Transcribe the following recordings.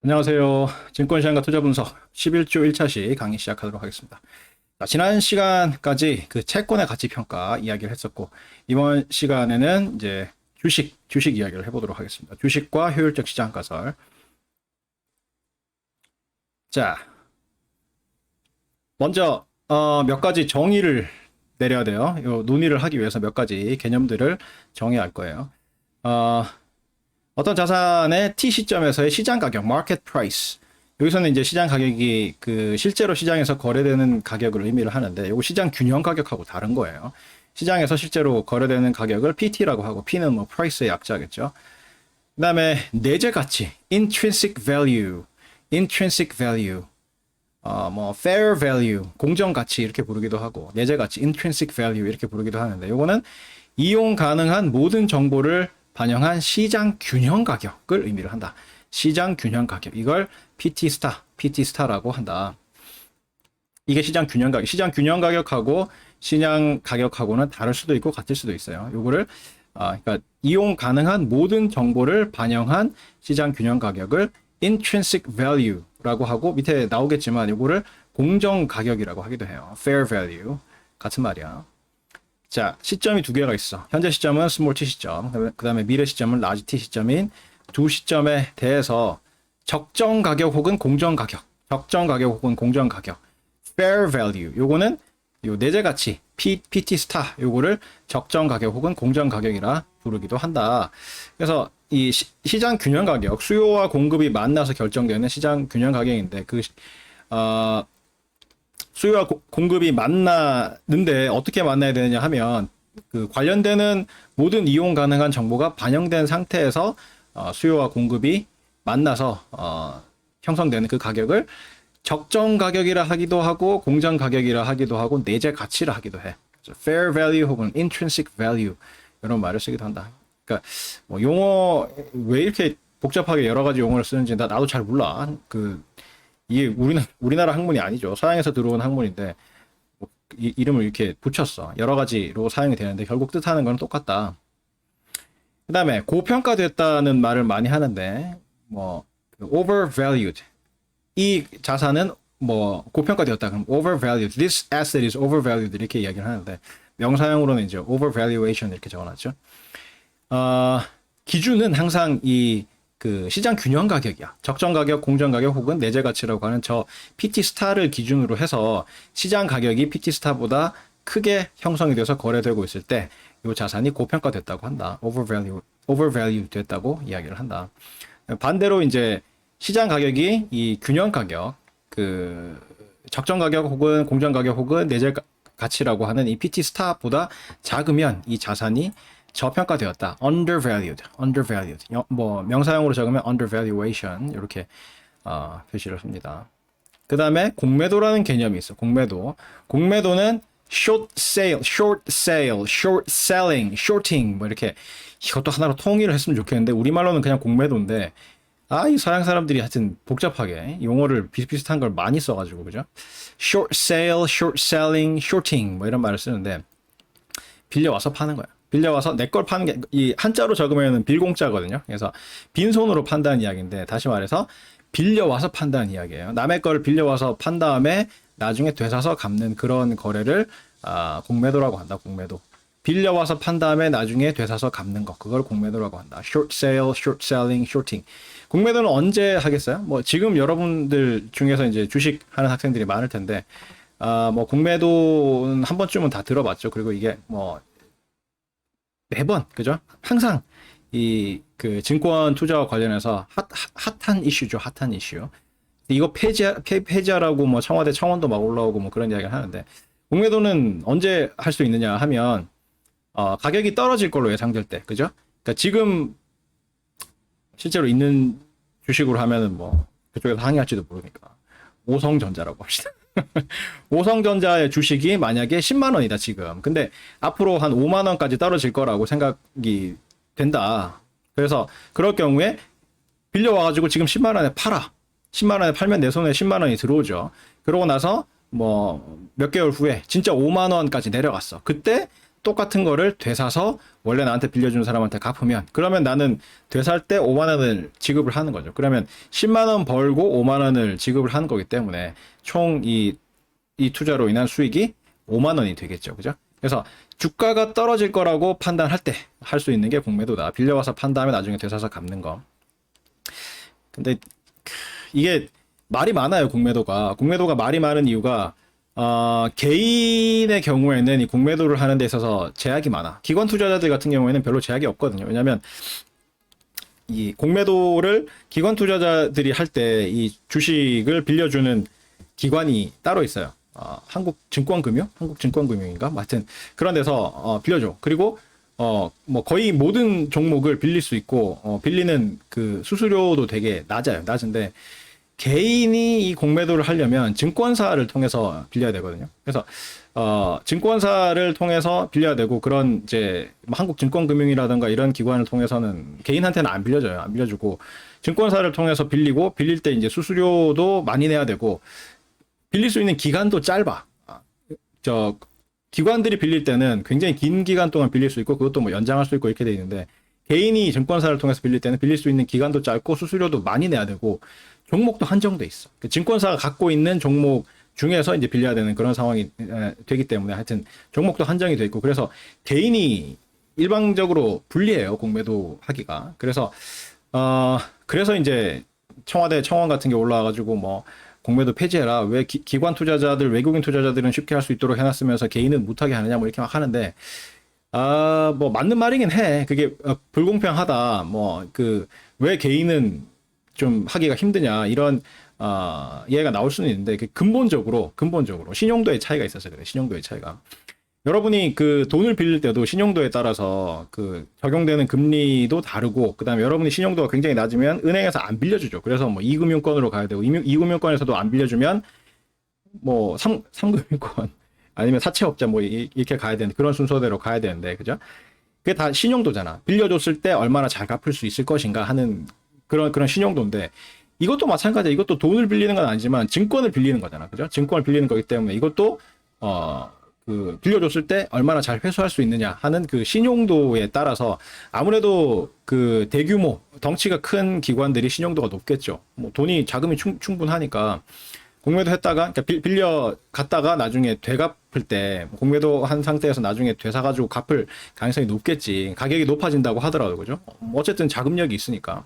안녕하세요. 증권시장과 투자 분석 11주 1차시 강의 시작하도록 하겠습니다. 자, 지난 시간까지 그 채권의 가치 평가 이야기를 했었고, 이번 시간에는 이제 주식 이야기를 해보도록 하겠습니다. 주식과 효율적 시장 가설. 자, 먼저 몇 가지 정의를 내려야 돼요. 요 논의를 하기 위해서 몇 가지 개념들을 정해야 할 거예요. 어떤 자산의 T 시점에서의 시장 가격, market price. 여기서는 이제 시장 가격이 그 실제로 시장에서 거래되는 가격을 의미를 하는데, 요거 시장 균형 가격하고 다른 거예요. 시장에서 실제로 거래되는 가격을 PT라고 하고, P는 뭐 price의 약자겠죠. 그 다음에 내재 가치, intrinsic value, 뭐 fair value, 공정 가치 이렇게 부르기도 하고, 내재 가치, intrinsic value 이렇게 부르기도 하는데, 요거는 이용 가능한 모든 정보를 반영한 시장 균형 가격을 의미를 한다. 시장 균형 가격. 이걸 PT 스타라고 한다. 이게 시장 균형 가격. 시장 균형 가격하고 시장 가격하고는 다를 수도 있고 같을 수도 있어요. 요거를 그러니까 이용 가능한 모든 정보를 반영한 시장 균형 가격을 intrinsic value라고 하고, 밑에 나오겠지만 요거를 공정 가격이라고 하기도 해요. fair value. 같은 말이야. 자, 시점이 두 개가 있어. 현재 시점은 small t 시점, 그 다음에 미래 시점은 large t 시점인 두 시점에 대해서 적정 가격 혹은 공정 가격, fair value, 요거는 요 내재 가치, PT 스타, 요거를 적정 가격 혹은 공정 가격이라 부르기도 한다. 그래서 이 시장 균형 가격, 수요와 공급이 만나서 결정되는 시장 균형 가격인데, 수요와 공급이 만나는데 어떻게 만나야 되느냐 하면, 그 관련되는 모든 이용 가능한 정보가 반영된 상태에서 수요와 공급이 만나서 형성되는 그 가격을 적정 가격이라 하기도 하고, 공정 가격이라 하기도 하고, 내재 가치라 하기도 해. fair value 혹은 intrinsic value 이런 말을 쓰기도 한다. 그러니까 뭐 용어 왜 이렇게 복잡하게 여러 가지 용어를 쓰는지 나도 잘 몰라. 이게 우리나라 학문이 아니죠. 서양에서 들어온 학문인데, 뭐 이름을 이렇게 붙였어. 여러 가지로 사용이 되는데 결국 뜻하는 건 똑같다. 그 다음에 고평가됐다는 말을 많이 하는데, 뭐 overvalued, 이 자산은 뭐 고평가되었다. 그럼 overvalued, this asset is overvalued 이렇게 이야기를 하는데, 명사용으로는 이제 overvaluation 이렇게 적어놨죠. 기준은 항상 그 시장 균형 가격이야. 적정 가격, 공정 가격 혹은 내재 가치라고 하는 저 PT 스타를 기준으로 해서 시장 가격이 PT 스타보다 크게 형성이 돼서 거래되고 있을 때 이 자산이 고평가됐다고 한다. overvalue 됐다고 이야기를 한다. 반대로 이제 시장 가격이 이 균형 가격, 그 적정 가격 혹은 공정 가격 혹은 내재 가치라고 하는 이 PT 스타보다 작으면 이 자산이 저평가되었다. undervalued. 뭐 명사용으로 적으면 undervaluation 이렇게 표시를 합니다. 그 다음에 공매도라는 개념이 있어. 공매도는 short selling, shorting 뭐 이렇게, 이것도 하나로 통일을 했으면 좋겠는데 우리말로는 그냥 공매도인데, 이 서양 사람들이 하여튼 복잡하게 용어를 비슷비슷한 걸 많이 써가지고, 그죠? short sale, short selling, shorting 뭐 이런 말을 쓰는데, 빌려와서 파는 거야. 빌려와서 내 걸 파는 게, 이 한자로 적으면 빌공짜거든요. 그래서 빈손으로 판다는 이야기인데, 다시 말해서 빌려와서 판다는 이야기예요. 남의 걸 빌려와서 판 다음에 나중에 되사서 갚는 그런 거래를 공매도라고 한다. 공매도. 빌려와서 판 다음에 나중에 되사서 갚는 거, 그걸 공매도라고 한다. short sale, short selling, shorting. 공매도는 언제 하겠어요? 뭐 지금 여러분들 중에서 이제 주식 하는 학생들이 많을 텐데, 뭐 공매도는 한 번쯤은 다 들어봤죠. 그리고 이게 뭐 매번, 그죠? 항상 그 증권 투자와 관련해서 핫한 이슈죠. 핫한 이슈. 이거 폐지하라고 뭐 청와대 청원도 막 올라오고 뭐 그런 이야기를 하는데, 공매도는 언제 할 수 있느냐 하면 가격이 떨어질 걸로 예상될 때, 그죠? 그러니까 지금 실제로 있는 주식으로 하면은 뭐 그쪽에서 항의할지도 모르니까 오성전자라고 합시다. 오성전자의 주식이 만약에 10만 원이다 지금. 근데 앞으로 한 5만 원까지 떨어질 거라고 생각이 된다. 그래서 그럴 경우에 빌려와가지고 지금 10만 원에 팔아. 10만 원에 팔면 내 손에 10만 원이 들어오죠. 그러고 나서 뭐 몇 개월 후에 진짜 5만 원까지 내려갔어. 그때 똑같은 거를 되사서 원래 나한테 빌려준 사람한테 갚으면, 그러면 나는 되살 때 5만 원을 지급을 하는 거죠. 그러면 10만 원 벌고 5만 원을 지급을 하는 거기 때문에 총 이 투자로 인한 수익이 5만 원이 되겠죠. 그죠? 그래서 주가가 떨어질 거라고 판단할 때 할 수 있는 게 공매도다. 빌려와서 판 다음에 나중에 되사서 갚는 거. 근데 이게 말이 많아요. 공매도가 말이 많은 이유가 개인의 경우에는 이 공매도를 하는 데 있어서 제약이 많아. 기관 투자자들 같은 경우에는 별로 제약이 없거든요. 왜냐하면 이 공매도를 기관 투자자들이 할 때 이 주식을 빌려주는 기관이 따로 있어요. 한국증권금융인가? 하여튼 그런 데서 빌려줘. 그리고 뭐 거의 모든 종목을 빌릴 수 있고 빌리는 그 수수료도 되게 낮은데 개인이 이 공매도를 하려면 증권사를 통해서 빌려야 되거든요. 그래서 증권사를 통해서 빌려야 되고, 그런 이제 한국증권금융이라든가 이런 기관을 통해서는 개인한테는 안 빌려줘요. 안 빌려주고 증권사를 통해서 빌리고, 빌릴 때 이제 수수료도 많이 내야 되고, 빌릴 수 있는 기간도 짧아. 기관들이 빌릴 때는 굉장히 긴 기간 동안 빌릴 수 있고, 그것도 뭐 연장할 수 있고 이렇게 돼 있는데, 개인이 증권사를 통해서 빌릴 때는 빌릴 수 있는 기간도 짧고 수수료도 많이 내야 되고 종목도 한정돼 있어. 증권사가 갖고 있는 종목 중에서 이제 빌려야 되는 그런 상황이 되기 때문에 하여튼 종목도 한정이 돼 있고, 그래서 개인이 일방적으로 불리해요, 공매도 하기가. 그래서 이제 청와대 청원 같은 게 올라와가지고 뭐 공매도 폐지해라. 왜 기관 투자자들, 외국인 투자자들은 쉽게 할 수 있도록 해놨으면서 개인은 못하게 하느냐, 뭐 이렇게 막 하는데, 뭐 맞는 말이긴 해. 그게 불공평하다. 왜 개인은 좀 하기가 힘드냐, 이런 이해가 나올 수는 있는데, 근본적으로 신용도의 차이가 있어서 그래. 신용도의 차이가. 여러분이 그 돈을 빌릴 때도 신용도에 따라서 그 적용되는 금리도 다르고, 그다음에 여러분이 신용도가 굉장히 낮으면 은행에서 안 빌려주죠. 그래서 뭐 2금융권으로 가야 되고, 2금융권에서도 안 빌려주면 뭐 3금융권 아니면 사채업자 뭐 이렇게 가야 되는, 그런 순서대로 가야 되는데, 그죠? 그게 다 신용도잖아. 빌려줬을 때 얼마나 잘 갚을 수 있을 것인가 하는 그런 신용도인데, 이것도 마찬가지야. 이것도 돈을 빌리는 건 아니지만 증권을 빌리는 거잖아. 그죠? 증권을 빌리는 거기 때문에 이것도 빌려줬을 때 얼마나 잘 회수할 수 있느냐 하는 그 신용도에 따라서, 아무래도 그 대규모 덩치가 큰 기관들이 신용도가 높겠죠. 뭐 돈이, 자금이 충분하니까 공매도 했다가, 그러니까 빌려 갔다가 나중에 되갚을 때, 공매도 한 상태에서 나중에 되사가지고 갚을 가능성이 높겠지. 가격이 높아진다고 하더라도, 그죠? 어쨌든 자금력이 있으니까.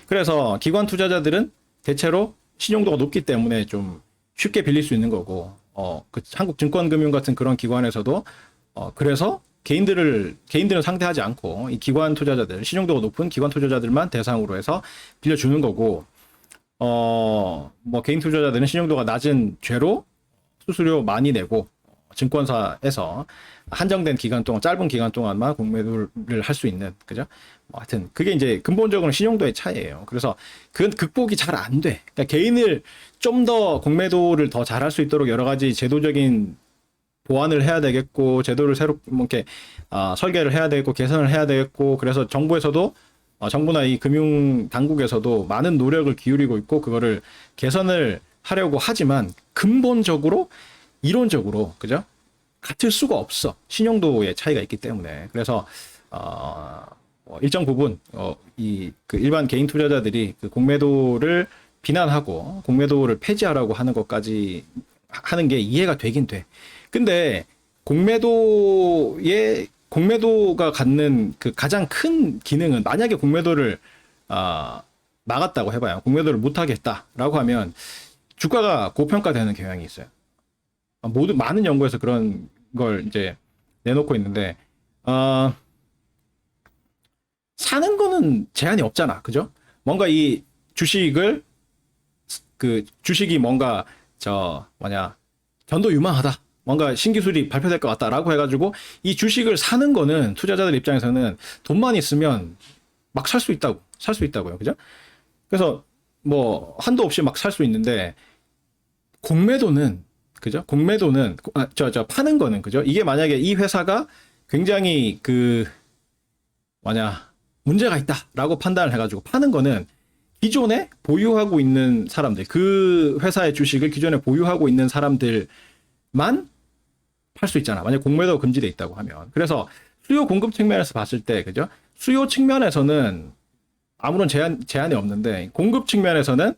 그래서 기관 투자자들은 대체로 신용도가 높기 때문에 좀 쉽게 빌릴 수 있는 거고, 그 한국증권금융 같은 그런 기관에서도 그래서 개인들은 상대하지 않고 이 기관 투자자들, 신용도가 높은 기관 투자자들만 대상으로 해서 빌려주는 거고, 뭐 개인 투자자들은 신용도가 낮은 죄로 수수료 많이 내고 증권사에서 한정된 기간 동안, 짧은 기간 동안만 공매도를 할 수 있는, 그죠? 뭐 하여튼 그게 이제 근본적으로 신용도의 차이예요. 그래서 그건 극복이 잘 안 돼. 그러니까 개인을 좀 더 공매도를 더 잘할 수 있도록 여러 가지 제도적인 보완을 해야 되겠고, 제도를 새로 뭐 이렇게 설계를 해야 되겠고, 개선을 해야 되겠고, 그래서 정부에서도 정부나 이 금융 당국에서도 많은 노력을 기울이고 있고, 그거를 개선을 하려고 하지만 근본적으로, 이론적으로, 그죠? 같을 수가 없어. 신용도의 차이가 있기 때문에. 그래서 일정 부분 그 일반 개인 투자자들이 그 공매도를 비난하고 공매도를 폐지하라고 하는 것까지 하는 게 이해가 되긴 돼. 근데 공매도가 갖는 그 가장 큰 기능은, 만약에 공매도를 막았다고 해봐요. 공매도를 못하게 했다라고 하면 주가가 고평가되는 경향이 있어요. 많은 연구에서 그런 걸 이제 내놓고 있는데, 사는 거는 제한이 없잖아. 그죠? 뭔가 이 주식이 뭔가 전도유망하다, 뭔가 신기술이 발표될 것 같다라고 해가지고 이 주식을 사는 거는 투자자들 입장에서는 돈만 있으면 막 살 수 있다고요. 그죠? 그래서 뭐 한도 없이 막 살 수 있는데, 공매도는, 그죠? 공매도는 파는 거는, 그죠? 이게 만약에 이 회사가 굉장히 문제가 있다라고 판단을 해가지고 파는 거는, 기존에 보유하고 있는 사람들, 그 회사의 주식을 기존에 보유하고 있는 사람들만 팔 수 있잖아. 만약 공매도가 금지돼 있다고 하면. 그래서 수요 공급 측면에서 봤을 때, 그죠? 수요 측면에서는 아무런 제한이 없는데, 공급 측면에서는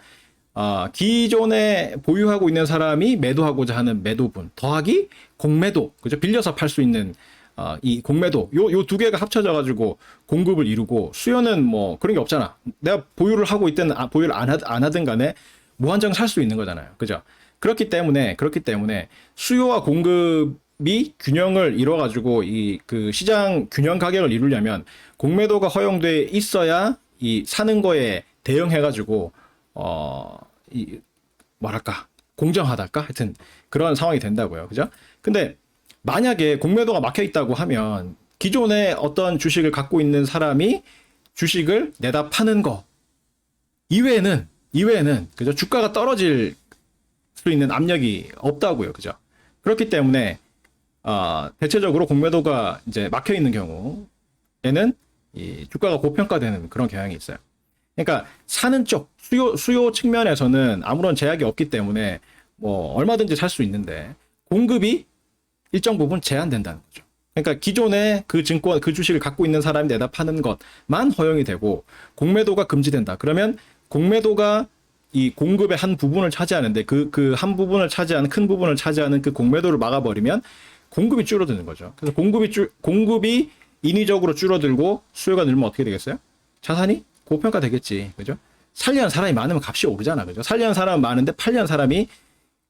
기존에 보유하고 있는 사람이 매도하고자 하는 매도분 더하기 공매도, 그죠? 빌려서 팔 수 있는 이 공매도, 요 두 개가 합쳐져 가지고 공급을 이루고, 수요는 뭐 그런 게 없잖아. 내가 보유를 하고 있든 보유를 안 하든 간에 무한정 살 수 있는 거잖아요. 그죠? 그렇기 때문에 수요와 공급이 균형을 이뤄 가지고 이 그 시장 균형 가격을 이루려면 공매도가 허용돼 있어야 이 사는 거에 대응해 가지고 이 뭐랄까 공정하달까 하여튼 그런 상황이 된다고요. 그죠? 근데 만약에 공매도가 막혀 있다고 하면 기존에 어떤 주식을 갖고 있는 사람이 주식을 내다 파는 거 이외에는 그죠? 주가가 떨어질 수 있는 압력이 없다고요. 그죠? 그렇기 때문에 대체적으로 공매도가 이제 막혀 있는 경우에는 이 주가가 고평가되는 그런 경향이 있어요. 그러니까 사는 쪽 수요 측면에서는 아무런 제약이 없기 때문에 뭐 얼마든지 살 수 있는데 공급이 일정 부분 제한된다는 거죠. 그러니까 기존에 그 증권, 그 주식을 갖고 있는 사람이 내다 파는 것만 허용이 되고 공매도가 금지된다. 그러면 공매도가 이 공급의 한 부분을 차지하는데 그 한 부분을 차지하는 큰 부분을 차지하는 그 공매도를 막아버리면 공급이 줄어드는 거죠. 그래서 공급이 인위적으로 줄어들고 수요가 늘면 어떻게 되겠어요? 자산이 고평가 되겠지. 그죠? 살려는 사람이 많으면 값이 오르잖아. 그죠? 살려는 사람은 많은데 팔려는 사람이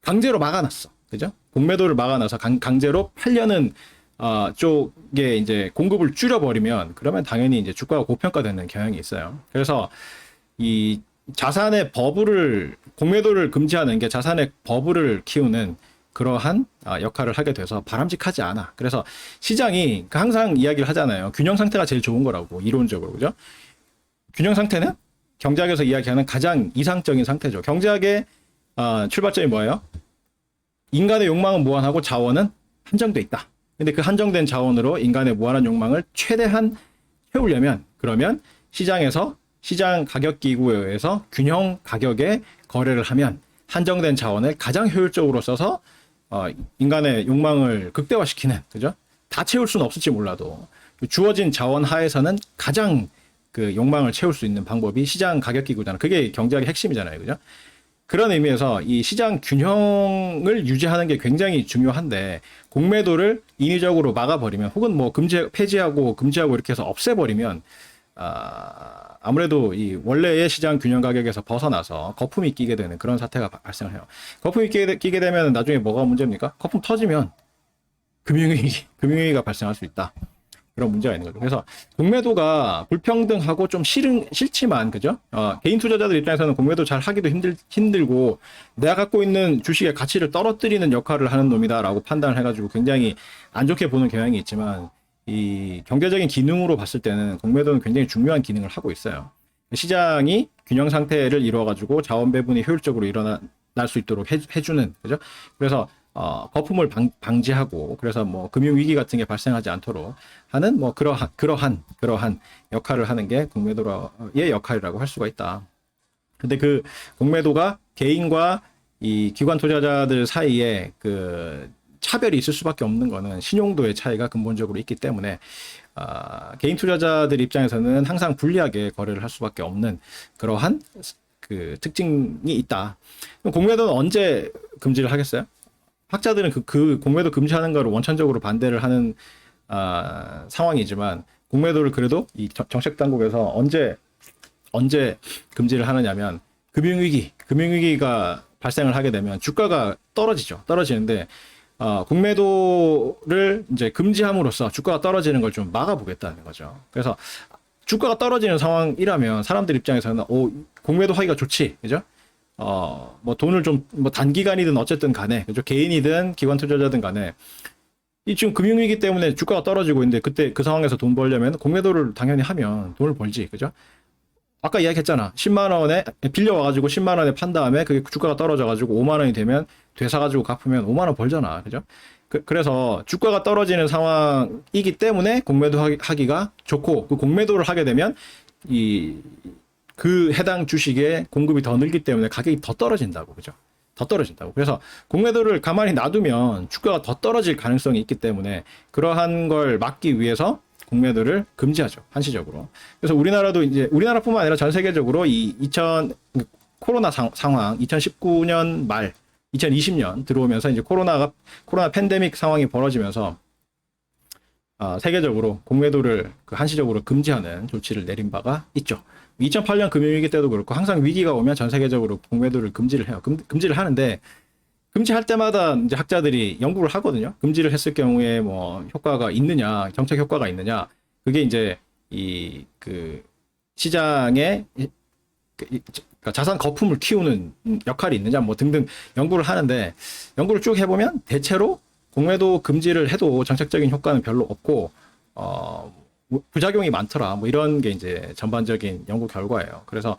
강제로 막아놨어. 그죠? 공매도를 막아놔서 강제로 팔려는 쪽에 이제 공급을 줄여버리면 그러면 당연히 이제 주가가 고평가되는 경향이 있어요. 그래서 이 자산의 버블을 공매도를 금지하는 게 자산의 버블을 키우는 그러한 역할을 하게 돼서 바람직하지 않아. 그래서 시장이 항상 이야기를 하잖아요. 균형 상태가 제일 좋은 거라고 이론적으로. 그죠? 균형 상태는 경제학에서 이야기하는 가장 이상적인 상태죠. 경제학의 출발점이 뭐예요? 인간의 욕망은 무한하고 자원은 한정돼 있다. 근데 그 한정된 자원으로 인간의 무한한 욕망을 최대한 채우려면 그러면 시장에서 시장 가격 기구에 의해서 균형 가격에 거래를 하면 한정된 자원을 가장 효율적으로 써서 인간의 욕망을 극대화시키는, 그죠? 다 채울 수는 없을지 몰라도 주어진 자원 하에서는 가장 그 욕망을 채울 수 있는 방법이 시장 가격 기구잖아. 그게 경제학의 핵심이잖아요, 그죠? 그런 의미에서 이 시장 균형을 유지하는 게 굉장히 중요한데 공매도를 인위적으로 막아버리면 혹은 뭐 폐지하고 금지하고 이렇게 해서 없애버리면 아무래도 이 원래의 시장 균형 가격에서 벗어나서 거품이 끼게 되는 그런 사태가 발생을 해요. 거품이 끼게 되면 나중에 뭐가 문제입니까? 거품 터지면 금융위기가 발생할 수 있다. 그런 문제가 있는 거죠. 그래서 공매도가 불평등하고 좀 싫지만, 그죠? 개인 투자자들 입장에서는 공매도 잘 하기도 힘들고, 내가 갖고 있는 주식의 가치를 떨어뜨리는 역할을 하는 놈이다라고 판단을 해가지고 굉장히 안 좋게 보는 경향이 있지만, 이 경제적인 기능으로 봤을 때는 공매도는 굉장히 중요한 기능을 하고 있어요. 시장이 균형 상태를 이루어가지고 자원 배분이 효율적으로 일어날 수 있도록 해주는, 그죠? 그래서 거품을 방지하고 그래서 뭐 금융 위기 같은 게 발생하지 않도록 하는 뭐 그러한 역할을 하는 게 공매도의 역할이라고 할 수가 있다. 근데 그 공매도가 개인과 이 기관 투자자들 사이에 그 차별이 있을 수밖에 없는 거는 신용도의 차이가 근본적으로 있기 때문에 개인 투자자들 입장에서는 항상 불리하게 거래를 할 수밖에 없는 그러한 그 특징이 있다. 공매도는 언제 금지를 하겠어요? 학자들은 그 공매도 금지하는 거를 원천적으로 반대를 하는 상황이지만 공매도를 그래도 이 정책 당국에서 언제 금지를 하느냐면 금융위기가 발생을 하게 되면 주가가 떨어지는데 공매도를 이제 금지함으로써 주가가 떨어지는 걸 좀 막아보겠다는 거죠. 그래서 주가가 떨어지는 상황이라면 사람들 입장에서는 공매도 하기가 좋지, 그죠? 뭐 돈을 좀 뭐 단기간이든 어쨌든 간에, 그죠? 개인이든 기관 투자자든 간에 이 지금 금융위기 때문에 주가가 떨어지고 있는데 그때 그 상황에서 돈 벌려면 공매도를 당연히 하면 돈을 벌지, 그죠? 아까 이야기했잖아. 10만 원에 빌려와가지고 10만 원에 판 다음에 그게 주가가 떨어져가지고 5만 원이 되면 되사가지고 갚으면 5만 원 벌잖아, 그죠? 그래서 주가가 떨어지는 상황이기 때문에 공매도 하기가 좋고 그 공매도를 하게 되면 그 해당 주식의 공급이 더 늘기 때문에 가격이 더 떨어진다고, 그죠? 더 떨어진다고. 그래서 공매도를 가만히 놔두면 주가가 더 떨어질 가능성이 있기 때문에 그러한 걸 막기 위해서 공매도를 금지하죠. 한시적으로. 그래서 우리나라도 이제 우리나라뿐만 아니라 전 세계적으로 이 2000 코로나 상황 2019년 말 2020년 들어오면서 이제 코로나 팬데믹 상황이 벌어지면서 세계적으로 공매도를 한시적으로 금지하는 조치를 내린 바가 있죠. 2008년 금융위기 때도 그렇고 항상 위기가 오면 전 세계적으로 공매도를 금지를 해요. 금지를 하는데 금지할 때마다 이제 학자들이 연구를 하거든요. 금지를 했을 경우에 뭐 효과가 있느냐, 정책 효과가 있느냐, 그게 이제 그 시장에 그러니까 자산 거품을 키우는 역할이 있느냐, 뭐 등등 연구를 하는데 연구를 쭉 해보면 대체로 공매도 금지를 해도 정책적인 효과는 별로 없고 부작용이 많더라. 뭐 이런 게 이제 전반적인 연구 결과예요. 그래서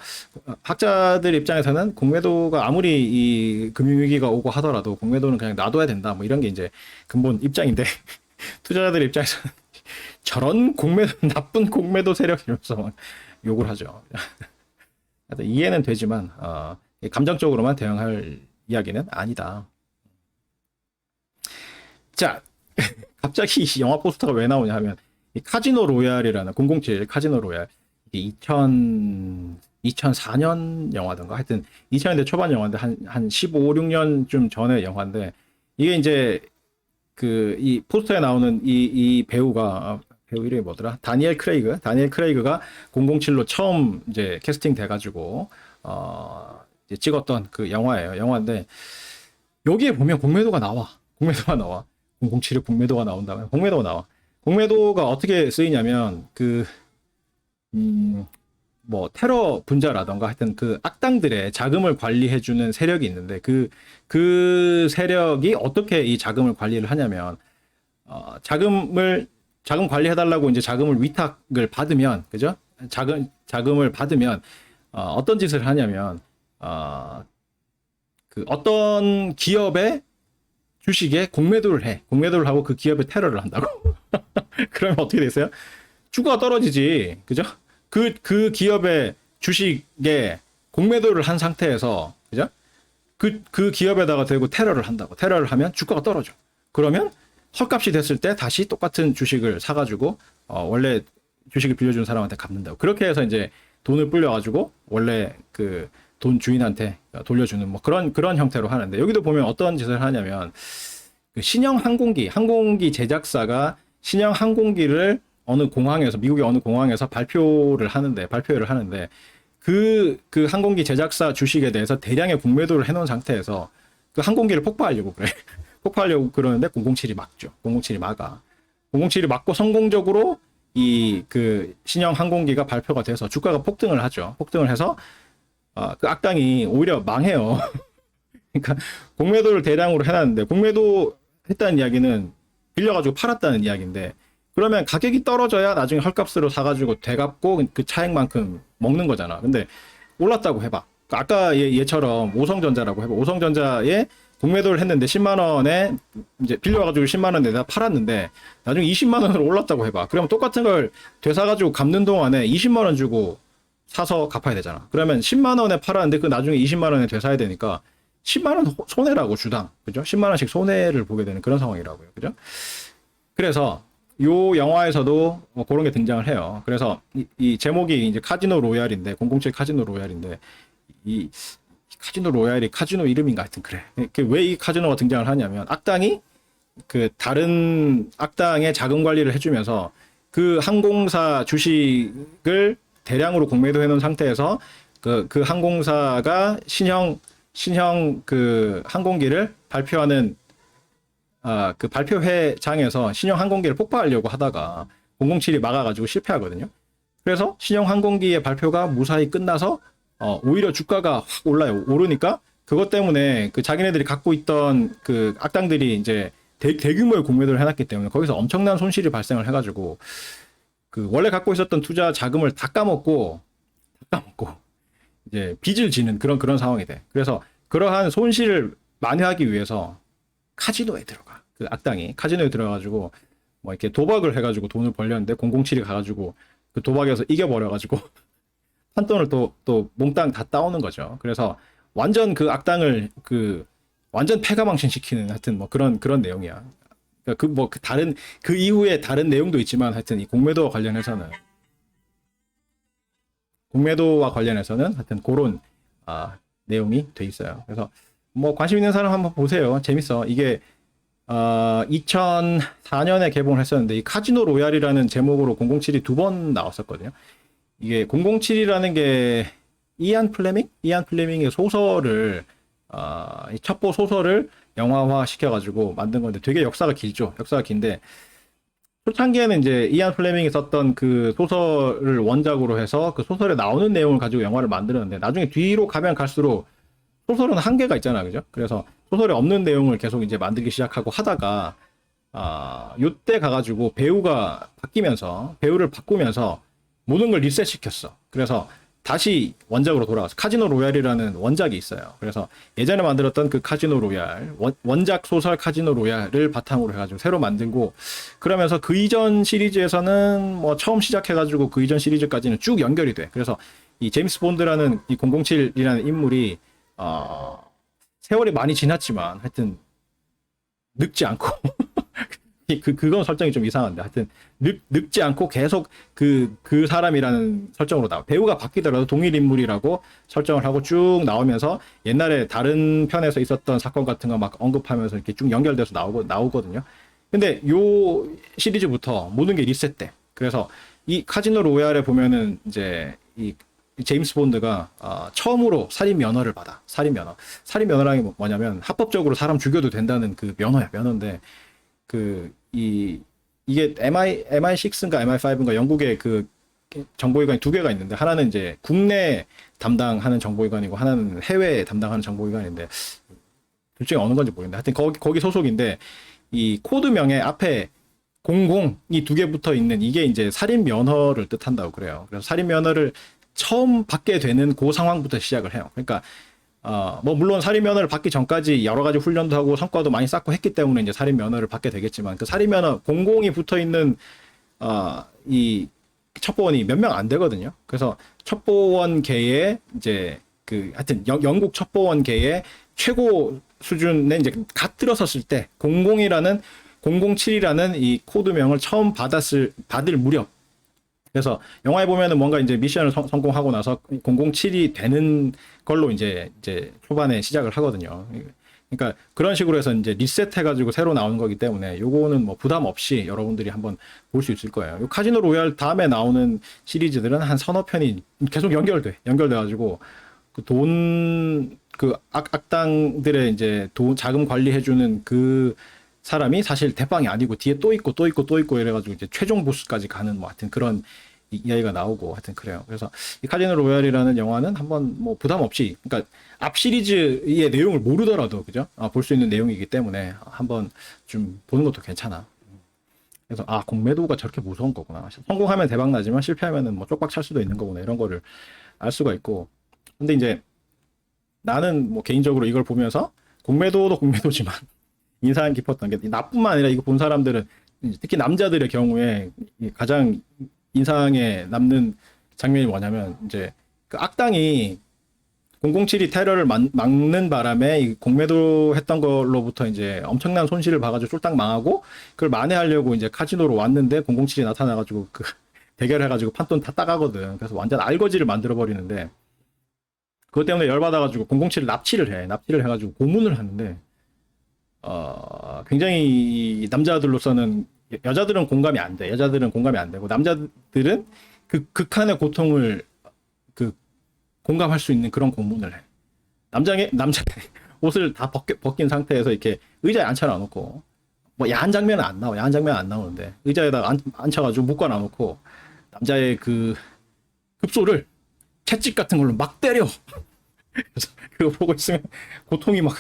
학자들 입장에서는 공매도가 아무리 이 금융위기가 오고 하더라도 공매도는 그냥 놔둬야 된다. 뭐 이런 게 이제 근본 입장인데 투자자들 입장에서는 저런 공매도 나쁜 공매도 세력이면서 막 욕을 하죠. 이해는 되지만 감정적으로만 대응할 이야기는 아니다. 자, 갑자기 이 영화 포스터가 왜 나오냐 하면 이 카지노 로얄이라는 007 카지노 로얄 이게 2004년 영화던가 하여튼 2000년대 초반 영화인데 한 15, 16년쯤 전의 영화인데 이게 이제 이 포스터에 나오는 이 배우가 배우 이름이 뭐더라? 다니엘 크레이그가 007로 처음 이제 캐스팅 돼가지고 이제 찍었던 그 영화인데 여기에 보면 공매도가 나와. 007에 공매도가 나온다면 공매도가 나와. 공매도가 어떻게 쓰이냐면 뭐 테러 분자라던가 하여튼 그 악당들의 자금을 관리해주는 세력이 있는데 그 세력이 어떻게 이 자금을 관리를 하냐면 자금 관리해달라고 이제 자금을 위탁을 받으면 그죠? 자금을 받으면 어떤 짓을 하냐면 그 어떤 기업의 주식에 공매도를 하고 그 기업에 테러를 한다고. 그러면 어떻게 되세요? 주가가 떨어지지, 그죠? 그 기업의 주식에 공매도를 한 상태에서, 그죠? 그 기업에다가 대고 테러를 한다고. 테러를 하면 주가가 떨어져. 그러면 헐값이 됐을 때 다시 똑같은 주식을 사가지고, 원래 주식을 빌려준 사람한테 갚는다고. 그렇게 해서 이제 돈을 불려가지고, 원래 돈 주인한테 돌려주는 뭐 그런 형태로 하는데 여기도 보면 어떤 짓을 하냐면 신형 항공기 제작사가 신형 항공기를 미국의 어느 공항에서 발표를 하는데 그 항공기 제작사 주식에 대해서 대량의 공매도를 해놓은 상태에서 그 항공기를 폭파하려고 그러는데 007이 막죠. 007이 막아. 007이 막고 성공적으로 그 신형 항공기가 발표가 돼서 주가가 폭등을 하죠. 폭등을 해서 그 악당이 오히려 망해요. 그러니까 공매도를 대량으로 해놨는데 공매도 했다는 이야기는 빌려가지고 팔았다는 이야기인데 그러면 가격이 떨어져야 나중에 헐값으로 사가지고 되갚고 그 차액만큼 먹는 거잖아. 근데 올랐다고 해봐. 아까 얘처럼 오성전자라고 해봐. 오성전자에 공매도를 했는데 10만 원에 이제 빌려가지고 10만 원 내다 팔았는데 나중에 20만 원으로 올랐다고 해봐. 그러면 똑같은 걸 되사가지고 갚는 동안에 20만 원 주고 사서 갚아야 되잖아. 그러면 10만 원에 팔았는데 그 나중에 20만 원에 되사야 되니까 10만 원 손해라고 주당. 그죠? 10만 원씩 손해를 보게 되는 그런 상황이라고요. 그죠? 그래서 요 영화에서도 그런 게 등장을 해요. 그래서 이 제목이 이제 카지노 로얄인데 007 카지노 로얄인데 이 카지노 로얄이 카지노 이름인가 하여튼 그래. 왜 이 카지노가 등장을 하냐면 악당이 다른 악당의 자금 관리를 해주면서 그 항공사 주식을 대량으로 공매도 해놓은 상태에서 그 항공사가 신형 그 항공기를 발표하는 그 발표회장에서 신형 항공기를 폭파하려고 하다가 007이 막아가지고 실패하거든요. 그래서 신형 항공기의 발표가 무사히 끝나서 오히려 주가가 확 오르니까 그것 때문에 그 자기네들이 갖고 있던 그 악당들이 이제 대규모의 공매도를 해놨기 때문에 거기서 엄청난 손실이 발생을 해가지고 원래 갖고 있었던 투자 자금을 다 까먹고 이제 빚을 지는 그런 상황이 돼. 그래서 그러한 손실을 만회하기 위해서 카지노에 들어가. 그 악당이 카지노에 들어가가지고 뭐 이렇게 도박을 해가지고 돈을 벌렸는데 007이 가가지고 그 도박에서 이겨버려가지고 판돈을 또 몽땅 다 따오는 거죠. 그래서 완전 그 악당을 완전 패가망신시키는 하여튼 뭐 그런 내용이야. 그러니까 그 다른 그 이후에 다른 내용도 있지만 하여튼 이 공매도와 관련해서는 하여튼 그런 내용이 돼 있어요. 그래서 뭐 관심 있는 사람 한번 보세요. 재밌어. 이게 2004년에 개봉을 했었는데 이 카지노 로얄이라는 제목으로 007이 두 번 나왔었거든요. 이게 007이라는 게 이안 플레밍의 소설을 이 첩보 소설을 영화화 시켜가지고 만든 건데 되게 역사가 길죠. 역사가 긴데 초창기에는 이제 이안 플레밍이 썼던 그 소설을 원작으로 해서 그 소설에 나오는 내용을 가지고 영화를 만들었는데 나중에 뒤로 가면 갈수록 소설은 한계가 있잖아, 그죠? 그래서 소설에 없는 내용을 계속 이제 만들기 시작하고 하다가 요때 가가지고 배우를 바꾸면서 모든 걸 리셋 시켰어. 그래서 다시 원작으로 돌아가서 카지노 로얄이라는 원작이 있어요. 그래서 예전에 만들었던 그 카지노 로얄 원작 소설 카지노 로얄을 바탕으로 해가지고 새로 만들고 그러면서 그 이전 시리즈에서는 뭐 처음 시작해가지고 그 이전 시리즈까지는 쭉 연결이 돼. 그래서 이 제임스 본드라는 이 007이라는 인물이 세월이 많이 지났지만 하여튼 늙지 않고 그건 설정이 좀 이상한데 하여튼 늙지 않고 계속 그 사람이라는 설정으로 나와. 배우가 바뀌더라도 동일 인물이라고 설정을 하고 쭉 나오면서 옛날에 다른 편에서 있었던 사건 같은 거 막 언급하면서 이렇게 쭉 연결돼서 나오거든요. 근데 요 시리즈부터 모든 게 리셋돼. 그래서 이 카지노 로얄에 보면은 이제 이 제임스 본드가 처음으로 살인 면허를 받아. 살인 면허라는 게 뭐냐면 합법적으로 사람 죽여도 된다는 그 면허인데 이게 MI6인가 MI5인가 영국의 그 정보기관이 두 개가 있는데 하나는 이제 국내 담당하는 정보기관이고 하나는 해외 담당하는 정보기관인데 둘 중에 어느 건지 모르겠는데 하여튼 거기 소속인데 이 코드명에 앞에 00이 두 개 붙어 있는 이게 이제 살인 면허를 뜻한다고 그래요. 그래서 살인 면허를 처음 받게 되는 그 상황부터 시작을 해요. 그러니까 뭐 물론 살인 면허를 받기 전까지 여러 가지 훈련도 하고 성과도 많이 쌓고 했기 때문에 이제 살인 면허를 받게 되겠지만 그 살인 면허 00이 붙어 있는 이 첩보원이 몇 명 안 되거든요. 그래서 첩보원계의 이제 그 하여튼 영국 첩보원계의 최고 수준에 이제 갓 들어섰을 때 007이라는 이 코드명을 처음 받을 무렵. 그래서 영화에 보면은 뭔가 이제 미션을 성공하고 나서 007이 되는 걸로 이제 초반에 시작을 하거든요. 그러니까 그런 식으로 해서 이제 리셋해가지고 새로 나오는 거기 때문에 요거는 뭐 부담 없이 여러분들이 한번 볼 수 있을 거예요. 요 카지노 로얄 다음에 나오는 시리즈들은 한 서너 편이 계속 연결돼가지고 그 악당들의 이제 자금 관리해주는 그 사람이 사실 대빵이 아니고 뒤에 또 있고 이래가지고 이제 최종 보스까지 가는 뭐 하여튼 그런 이야기가 나오고 하여튼 그래요. 그래서 이 카지노 로얄이라는 영화는 한번 뭐 부담 없이 그러니까 앞 시리즈의 내용을 모르더라도 그죠? 볼 수 있는 내용이기 때문에 한번 좀 보는 것도 괜찮아. 그래서 공매도가 저렇게 무서운 거구나. 성공하면 대박 나지만 실패하면은 뭐 쪽박 찰 수도 있는 거구나. 이런 거를 알 수가 있고. 근데 이제 나는 뭐 개인적으로 이걸 보면서 공매도도 공매도지만 인상 깊었던 게 나뿐만 아니라 이거 본 사람들은 특히 남자들의 경우에 가장 인상에 남는 장면이 뭐냐면 이제 그 악당이 007이 테러를 막는 바람에 이 공매도 했던 걸로부터 이제 엄청난 손실을 봐가지고 쫄딱 망하고 그걸 만회하려고 이제 카지노로 왔는데 007이 나타나가지고 그 대결해가지고 판돈 다 따가거든. 그래서 완전 알거지를 만들어 버리는데 그것 때문에 열받아가지고 007을 납치를 해가지고 고문을 하는데 굉장히 남자들로서는 여자들은 공감이 안 돼. 여자들은 공감이 안 되고 남자들은 그 극한의 고통을 그 공감할 수 있는 그런 고문을 해. 남자 옷을 다 벗긴 상태에서 이렇게 의자에 앉혀놔 놓고 뭐 야한 장면은 안 나와. 야한 장면은 안 나오는데 의자에다가 앉혀가지고 묶어놔 놓고 남자의 그 급소를 채찍 같은 걸로 막 때려. 그래서 그거 보고 있으면 고통이 막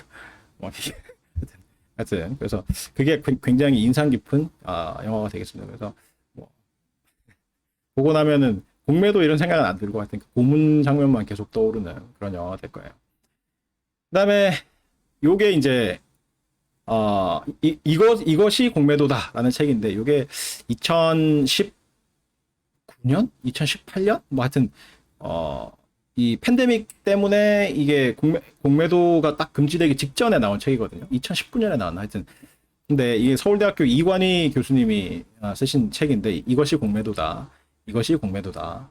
하여튼 그래서 그게 굉장히 인상 깊은 영화가 되겠습니다. 그래서 뭐 보고 나면은 공매도 이런 생각은 안 들고 하여튼 그 고문 장면만 계속 떠오르는 그런 영화가 될 거예요. 그다음에 요게 이제 이것이 공매도다라는 책인데 요게 2019년, 2018년 뭐 하여튼 이 팬데믹 때문에 이게 공매도가 딱 금지되기 직전에 나온 책이거든요. 2019년에 나왔나 하여튼. 근데 이게 서울대학교 이관희 교수님이 쓰신 책인데 이것이 공매도다. 이것이 공매도다.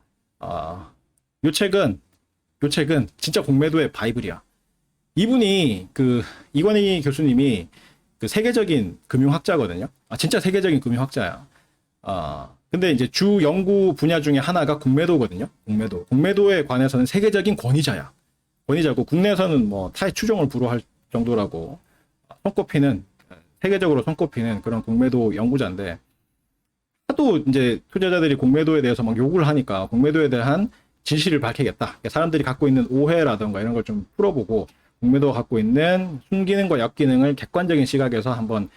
요 책은 진짜 공매도의 바이블이야. 이분이 그 이관희 교수님이 그 세계적인 금융학자거든요. 진짜 세계적인 금융학자야. 근데 이제 주 연구 분야 중에 하나가 공매도거든요. 공매도에 관해서는 세계적인 권위자야. 권위자고 국내에서는 뭐 타의 추종을 불허할 정도라고 손꼽히는 세계적으로 손꼽히는 그런 공매도 연구자인데 하도 이제 투자자들이 공매도에 대해서 막 욕을 하니까 공매도에 대한 진실을 밝히겠다. 사람들이 갖고 있는 오해라던가 이런 걸 좀 풀어보고 공매도가 갖고 있는 순기능과 역기능을 객관적인 시각에서 한번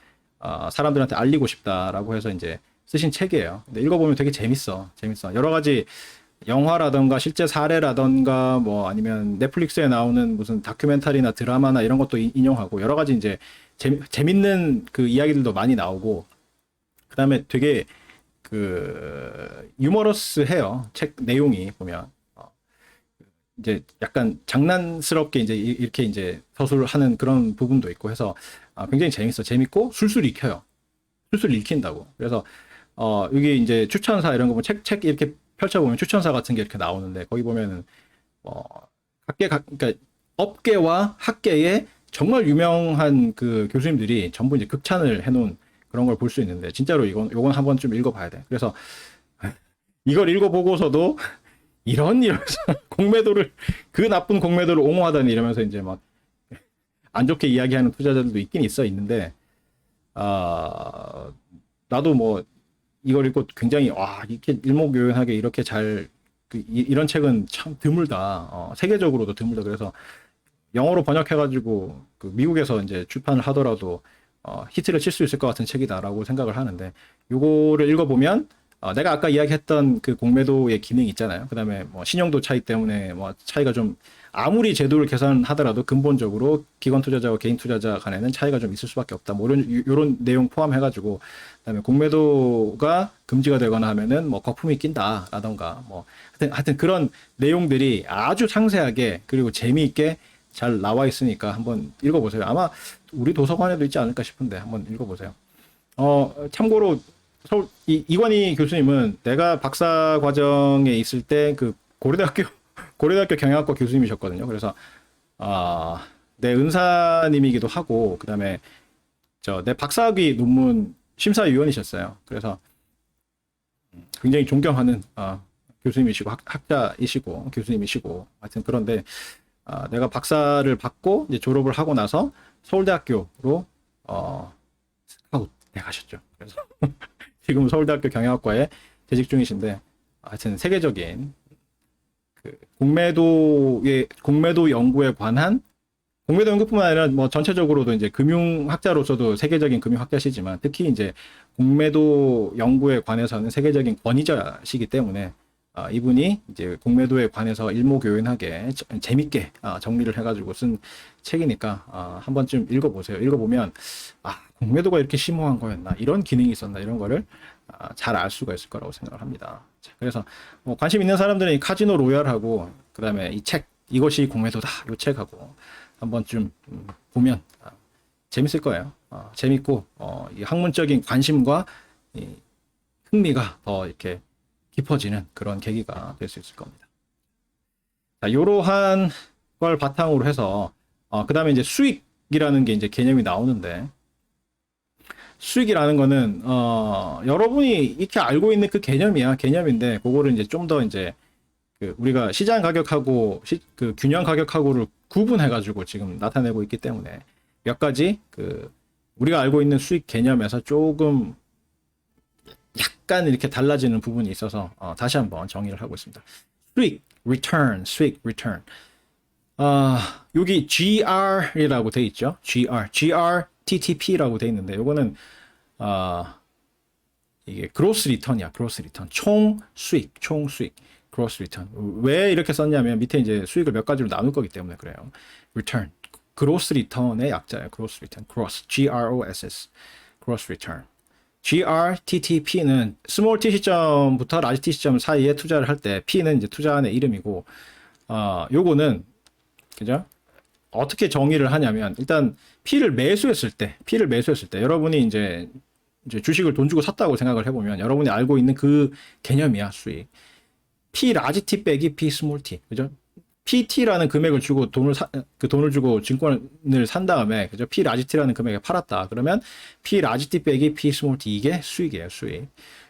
사람들한테 알리고 싶다라고 해서 이제 쓰신 책이에요. 근데 읽어보면 되게 재밌어. 여러 가지 영화라던가 실제 사례라던가 뭐 아니면 넷플릭스에 나오는 무슨 다큐멘터리나 드라마나 이런 것도 인용하고 여러 가지 이제 재밌는 그 이야기들도 많이 나오고 그다음에 되게 그 유머러스해요. 책 내용이 보면 이제 약간 장난스럽게 이제 이렇게 이제 서술하는 그런 부분도 있고 해서 굉장히 재밌고 술술 익혀요. 술술 읽힌다고. 그래서 여기 이제 추천사 이런 거 보면 책 이렇게 펼쳐보면 추천사 같은 게 이렇게 나오는데 거기 보면은 그러니까 업계와 학계에 정말 유명한 그 교수님들이 전부 이제 극찬을 해놓은 그런 걸 볼 수 있는데 진짜로 요건 한번 좀 읽어봐야 돼. 그래서 이걸 읽어보고서도 이런 공매도를 그 나쁜 공매도를 옹호하다니 이러면서 이제 막 안 좋게 이야기하는 투자자들도 있는데 나도 뭐 이걸 읽고 굉장히 이렇게 일목요연하게 이렇게 잘 이런 책은 참 드물다. 세계적으로도 드물다. 그래서 영어로 번역해가지고 그 미국에서 이제 출판을 하더라도 히트를 칠 수 있을 것 같은 책이다라고 생각을 하는데 요거를 읽어보면 내가 아까 이야기했던 그 공매도의 기능 있잖아요. 그다음에 뭐 신용도 차이 때문에 뭐 차이가 좀 아무리 제도를 개선하더라도 근본적으로 기관 투자자와 개인 투자자 간에는 차이가 좀 있을 수밖에 없다. 뭐 이런 내용 포함해가지고 그다음에 공매도가 금지가 되거나 하면은 뭐 거품이 낀다라던가 뭐 하여튼 그런 내용들이 아주 상세하게 그리고 재미있게 잘 나와 있으니까 한번 읽어보세요. 아마 우리 도서관에도 있지 않을까 싶은데 한번 읽어보세요. 참고로 이관희 교수님은 내가 박사 과정에 있을 때 그 고려대학교 경영학과 교수님이셨거든요. 그래서 내 은사님이기도 하고 그다음에 내 박사학위 논문 심사위원이셨어요. 그래서 굉장히 존경하는 교수님이시고 학자이시고 교수님이시고 하여튼 그런데 내가 박사를 받고 이제 졸업을 하고 나서 서울대학교로 스카웃돼 가셨죠. 그래서 지금 서울대학교 경영학과에 재직 중이신데 하여튼 세계적인 그 공매도 연구에 관한 공매도 연구뿐만 아니라 뭐 전체적으로도 이제 금융학자로서도 세계적인 금융학자시지만 특히 이제 공매도 연구에 관해서는 세계적인 권위자시기 때문에 이분이 이제 공매도에 관해서 일목요연하게 재밌게 정리를 해가지고 쓴 책이니까 한 번쯤 읽어보세요. 읽어보면 공매도가 이렇게 심오한 거였나, 이런 기능이 있었나 이런 거를 잘 알 수가 있을 거라고 생각을 합니다. 그래서 뭐 관심 있는 사람들은 이 카지노 로얄하고 그다음에 이 책 이것이 공매도다 이 책하고 한 번쯤 보면 재밌을 거예요. 재밌고 이 학문적인 관심과 이 흥미가 더 이렇게 깊어지는 그런 계기가 될 수 있을 겁니다. 자, 이러한 걸 바탕으로 해서 그 다음에 이제 수익이라는 게 이제 개념이 나오는데 수익이라는 거는 여러분이 이렇게 알고 있는 그 개념인데 그거를 이제 좀 더 이제 그 우리가 시장 가격하고 그 균형 가격하고를 구분해 가지고 지금 나타내고 있기 때문에 몇 가지 그 우리가 알고 있는 수익 개념에서 조금 약간 이렇게 달라지는 부분이 있어서 다시 한번 정의를 하고 있습니다. 수익 return. 여기 GR이라고 돼 있죠. GRTTP라고 돼 있는데 요거는 이게 gross return이야. gross return. 총 수익. gross return. 왜 이렇게 썼냐면 밑에 이제 수익을 몇 가지로 나눌 거기 때문에 그래요. return. gross return의 약자예요. gross return. gross. GROSS. gross return. GRTTP는 스몰 t 시점부터 라지 t 시점 사이에 투자를 할 때 P는 이제 투자한의 이름이고 요거는 그죠? 어떻게 정의를 하냐면 일단 P를 매수했을 때 여러분이 이제 주식을 돈 주고 샀다고 생각을 해보면 여러분이 알고 있는 그 개념이야 수익. P 라지 T 빼기 P 스몰 T 그죠? PT라는 금액을 주고 그 돈을 주고 증권을 산 다음에 그죠? P 라지 T라는 금액에 팔았다. 그러면 P 라지 T 빼기 P 스몰 T 이게 수익이에요 수익.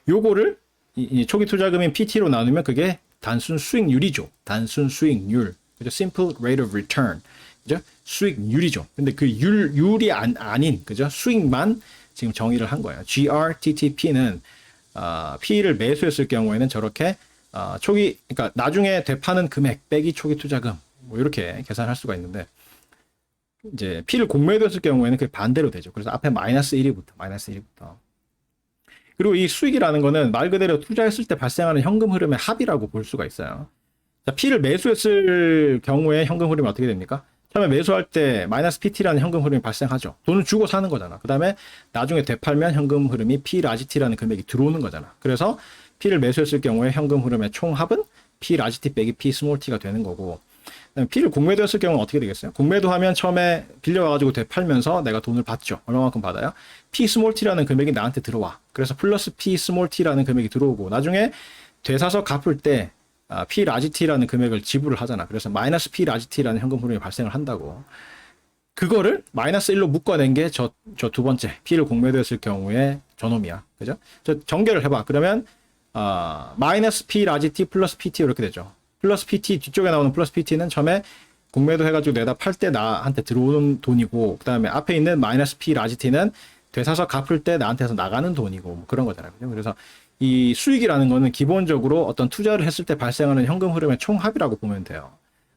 요거를 이 초기 투자금인 PT로 나누면 그게 단순 수익률이죠. 단순 수익률. 그죠? Simple rate of return. 그죠? 수익률이죠. 근데 그 율이 아닌, 그죠? 수익만 지금 정의를 한 거예요. GRTTP는, P를 매수했을 경우에는 저렇게, 그러니까 나중에 되파는 금액 빼기 초기 투자금, 뭐 이렇게 계산할 수가 있는데, 이제 P를 공매도했을 경우에는 그게 반대로 되죠. 그래서 앞에 마이너스 1부터. 그리고 이 수익이라는 거는 말 그대로 투자했을 때 발생하는 현금 흐름의 합이라고 볼 수가 있어요. 자, P를 매수했을 경우에 현금 흐름이 어떻게 됩니까? 처음에 매수할 때 마이너스 PT라는 현금 흐름이 발생하죠. 돈을 주고 사는 거잖아. 그 다음에 나중에 되팔면 현금 흐름이 P 라지 T라는 금액이 들어오는 거잖아. 그래서 P를 매수했을 경우에 현금 흐름의 총합은 P 라지 T 빼기 P 스몰 T가 되는 거고, P를 공매도했을 경우는 어떻게 되겠어요? 공매도하면 처음에 빌려와가지고 되팔면서 내가 돈을 받죠. 얼마만큼 받아요? P 스몰 T라는 금액이 나한테 들어와. 그래서 플러스 P 스몰 T라는 금액이 들어오고, 나중에 되사서 갚을 때 P 라지 T라는 금액을 지불을 하잖아. 그래서 마이너스 P 라지 T라는 현금 흐름이 발생을 한다고. 그거를 마이너스 1로 묶어낸 게 저 두 번째 P를 공매도했을 경우에 저놈이야. 그죠? 저 전개를 해봐. 그러면 마이너스 P 라지 T 플러스 PT 이렇게 되죠. 플러스 PT 뒤쪽에 나오는 플러스 PT는 처음에 공매도 해가지고 내다 팔 때 나한테 들어오는 돈이고, 그 다음에 앞에 있는 마이너스 P 라지 T는 되사서 갚을 때 나한테서 나가는 돈이고 뭐 그런 거잖아요. 그래서 이 수익이라는 거는 기본적으로 어떤 투자를 했을 때 발생하는 현금 흐름의 총합이라고 보면 돼요.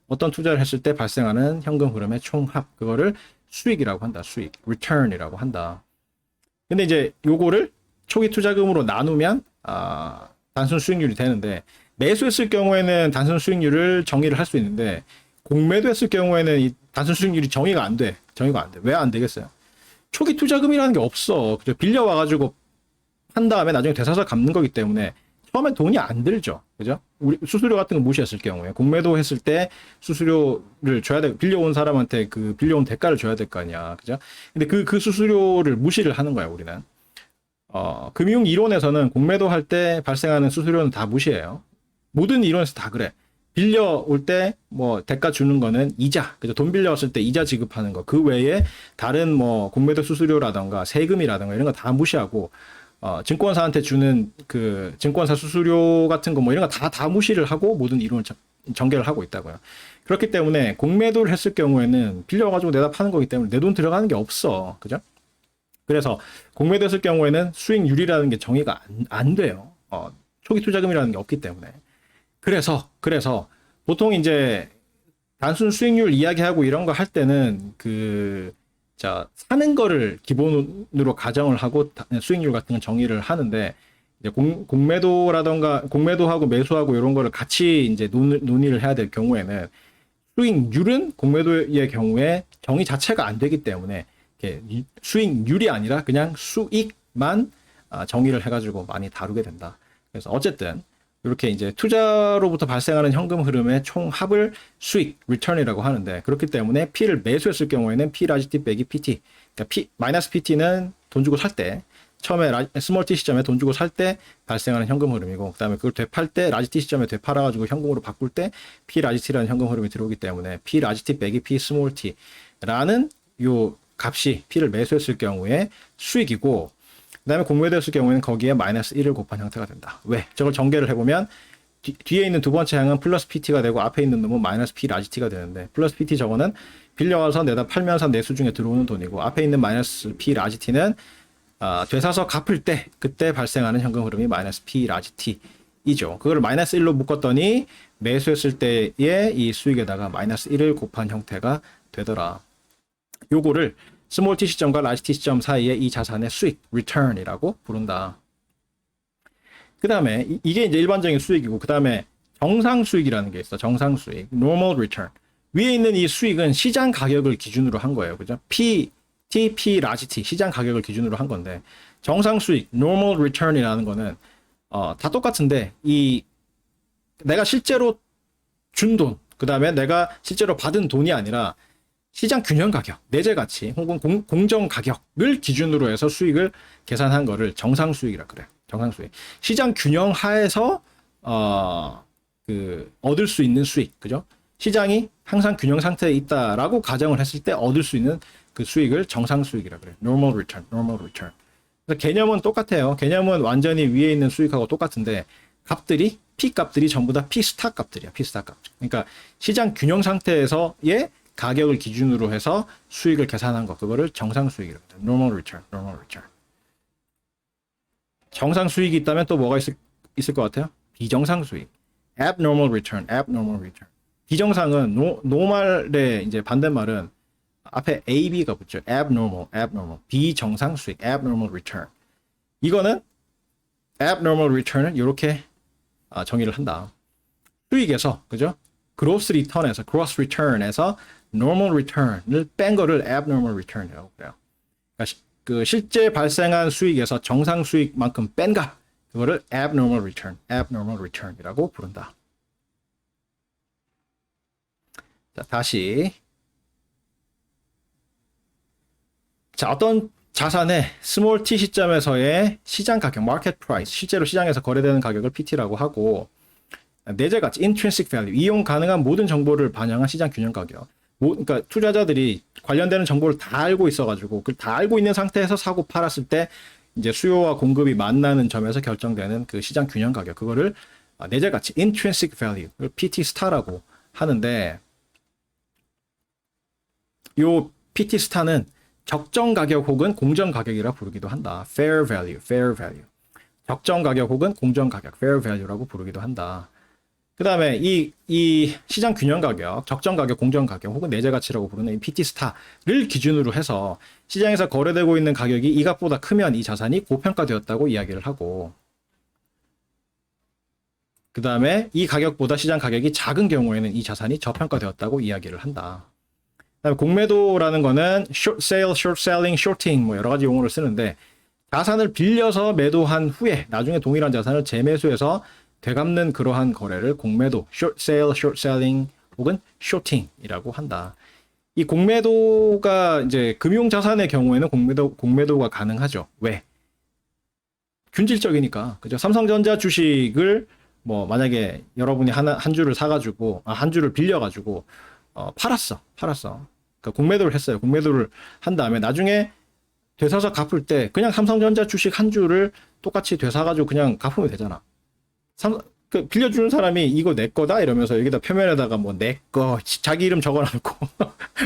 어떤 투자를 했을 때 발생하는 현금 흐름의 총합, 그거를 수익이라고 한다. 수익, return이라고 한다. 근데 이제 요거를 초기 투자금으로 나누면 단순 수익률이 되는데, 매수했을 경우에는 단순 수익률을 정의를 할 수 있는데 공매도했을 경우에는 이 단순 수익률이 정의가 안 돼. 왜 안 되겠어요? 초기 투자금이라는 게 없어. 그죠? 빌려와가지고 한 다음에 나중에 되사서 갚는 거기 때문에 처음에 돈이 안 들죠. 그죠? 우리 수수료 같은 거 무시했을 경우에 공매도 했을 때 수수료를 줘야 돼. 빌려온 사람한테 그 빌려온 대가를 줘야 될 거 아니야. 그죠? 근데 그 수수료를 무시를 하는 거야, 우리는. 금융 이론에서는 공매도 할 때 발생하는 수수료는 다 무시해요. 모든 이론에서 다 그래. 빌려올 때 뭐 대가 주는 거는 이자, 그죠? 돈 빌려왔을 때 이자 지급하는 거. 그 외에 다른 뭐 공매도 수수료라던가 세금이라던가 이런 거 다 무시하고, 증권사한테 주는 그 증권사 수수료 같은 거 뭐 이런 거 다 무시를 하고 모든 이론을 전개를 하고 있다고요. 그렇기 때문에 공매도를 했을 경우에는 빌려와가지고 내다 파는 거기 때문에 내 돈 들어가는 게 없어. 그죠? 그래서 공매도 했을 경우에는 수익률이라는 게 정의가 안 돼요. 초기 투자금이라는 게 없기 때문에. 그래서 보통 이제 단순 수익률 이야기하고 이런 거 할 때는 사는 거를 기본으로 가정을 하고 수익률 같은 건 정의를 하는데, 이제 공매도라던가 공매도하고 매수하고 이런 거를 같이 이제 논의를 해야 될 경우에는 수익률은 공매도의 경우에 정의 자체가 안 되기 때문에 수익률이 아니라 그냥 수익만 정의를 해가지고 많이 다루게 된다. 그래서 어쨌든 이렇게 이제 투자로부터 발생하는 현금 흐름의 총합을 수익, return이라고 하는데, 그렇기 때문에 P를 매수했을 경우에는 P 라지 T 빼기 PT. 그러니까 마이너스 PT는 돈 주고 살 때, 처음에 스몰 T 시점에 돈 주고 살 때 발생하는 현금 흐름이고, 그 다음에 그걸 되팔 때 라지 T 시점에 되팔아가지고 현금으로 바꿀 때 P 라지 T라는 현금 흐름이 들어오기 때문에 P 라지 T 빼기 P 스몰 T라는 요 값이 P를 매수했을 경우에 수익이고, 그 다음에 공매도했을 경우에는 거기에 마이너스 1을 곱한 형태가 된다. 왜? 저걸 전개를 해보면 뒤에 있는 두 번째 항은 플러스 PT가 되고 앞에 있는 놈은 마이너스 P 라지 T가 되는데, 플러스 PT 저거는 빌려와서 내다 팔면서 내수 중에 들어오는 돈이고, 앞에 있는 마이너스 P 라지 T는 되사서 갚을 때 그때 발생하는 현금 흐름이 마이너스 P 라지 T이죠. 그걸 마이너스 1로 묶었더니 매수했을 때의 이 수익에다가 마이너스 1을 곱한 형태가 되더라. 요거를 스몰 t 시점과 라지 t 시점 사이의 이 자산의 수익, return이라고 부른다. 그 다음에 이게 이제 일반적인 수익이고, 그 다음에 정상 수익이라는 게 있어. 정상 수익, normal return. 위에 있는 이 수익은 시장 가격을 기준으로 한 거예요. 그죠? P, 라지 T, 시장 가격을 기준으로 한 건데, 정상 수익, normal return이라는 거는 다 똑같은데, 내가 실제로 준 돈, 그 다음에 내가 실제로 받은 돈이 아니라 시장 균형 가격, 내재 가치, 혹은 공정 가격을 기준으로 해서 수익을 계산한 거를 정상 수익이라 그래. 정상 수익. 시장 균형 하에서 얻을 수 있는 수익, 그죠? 시장이 항상 균형 상태에 있다라고 가정을 했을 때 얻을 수 있는 그 수익을 정상 수익이라 그래. Normal return, normal return. 그래서 개념은 똑같아요. 개념은 완전히 위에 있는 수익하고 똑같은데 값들이 P 값들이 전부 다 P 스타 값들이야. P 스타 값. 그러니까 시장 균형 상태에서의 가격을 기준으로 해서 수익을 계산한 거, 그거를 정상 수익이라고 해요. Normal return, normal return. 정상 수익이 있다면 또 뭐가 있을 것 같아요? 비정상 수익. Abnormal return, abnormal return. 비정상은 normal의 이제 반대말은 앞에 AB가 붙죠. Abnormal, abnormal. 비정상 수익, abnormal return. 이거는 abnormal return을 이렇게 정의를 한다. 수익에서, 그죠? gross return에서, gross return에서 normal return을 뺀 거를 abnormal return이라고 그래요. 그러니까 그 실제 발생한 수익에서 정상 수익만큼 뺀 값, 그거를 abnormal return이라고 부른다. 자, 다시. 자, 어떤 자산의 small t 시점에서의 시장 가격, market price, 실제로 시장에서 거래되는 가격을 PT라고 하고, 내재 가치, intrinsic value, 이용 가능한 모든 정보를 반영한 시장 균형 가격. 그러니까 투자자들이 관련되는 정보를 다 알고 있어가지고, 그 다 알고 있는 상태에서 사고 팔았을 때 이제 수요와 공급이 만나는 점에서 결정되는 그 시장 균형 가격, 그거를 내재 가치, intrinsic value, PT 스타라고 하는데, 요 PT 스타는 적정 가격 혹은 공정 가격이라 부르기도 한다. fair value, fair value. 적정 가격 혹은 공정 가격, fair value라고 부르기도 한다. 그 다음에 이 시장 균형 가격, 적정 가격, 공정 가격 혹은 내재 가치라고 부르는 이 PT 스타를 기준으로 해서 시장에서 거래되고 있는 가격이 이 값보다 크면 이 자산이 고평가되었다고 이야기를 하고, 그 다음에 이 가격보다 시장 가격이 작은 경우에는 이 자산이 저평가되었다고 이야기를 한다. 그다음에 공매도라는 거는 short sale, short selling, shorting 뭐 여러 가지 용어를 쓰는데, 자산을 빌려서 매도한 후에 나중에 동일한 자산을 재매수해서 되갚는 그러한 거래를 공매도, short sale, short selling 혹은 shorting이라고 한다. 이 공매도가 이제 금융 자산의 경우에는 공매도가 가능하죠. 왜? 균질적이니까. 그죠? 삼성전자 주식을 뭐 만약에 여러분이 한 주를 사가지고 한 주를 빌려가지고 팔았어. 그러니까 공매도를 했어요. 공매도를 한 다음에 나중에 되사서 갚을 때 그냥 삼성전자 주식 한 주를 똑같이 되사가지고 그냥 갚으면 되잖아. 그 빌려주는 사람이 이거 내 거다 이러면서 여기다 표면에다가 뭐 내 거 자기 이름 적어놔놓고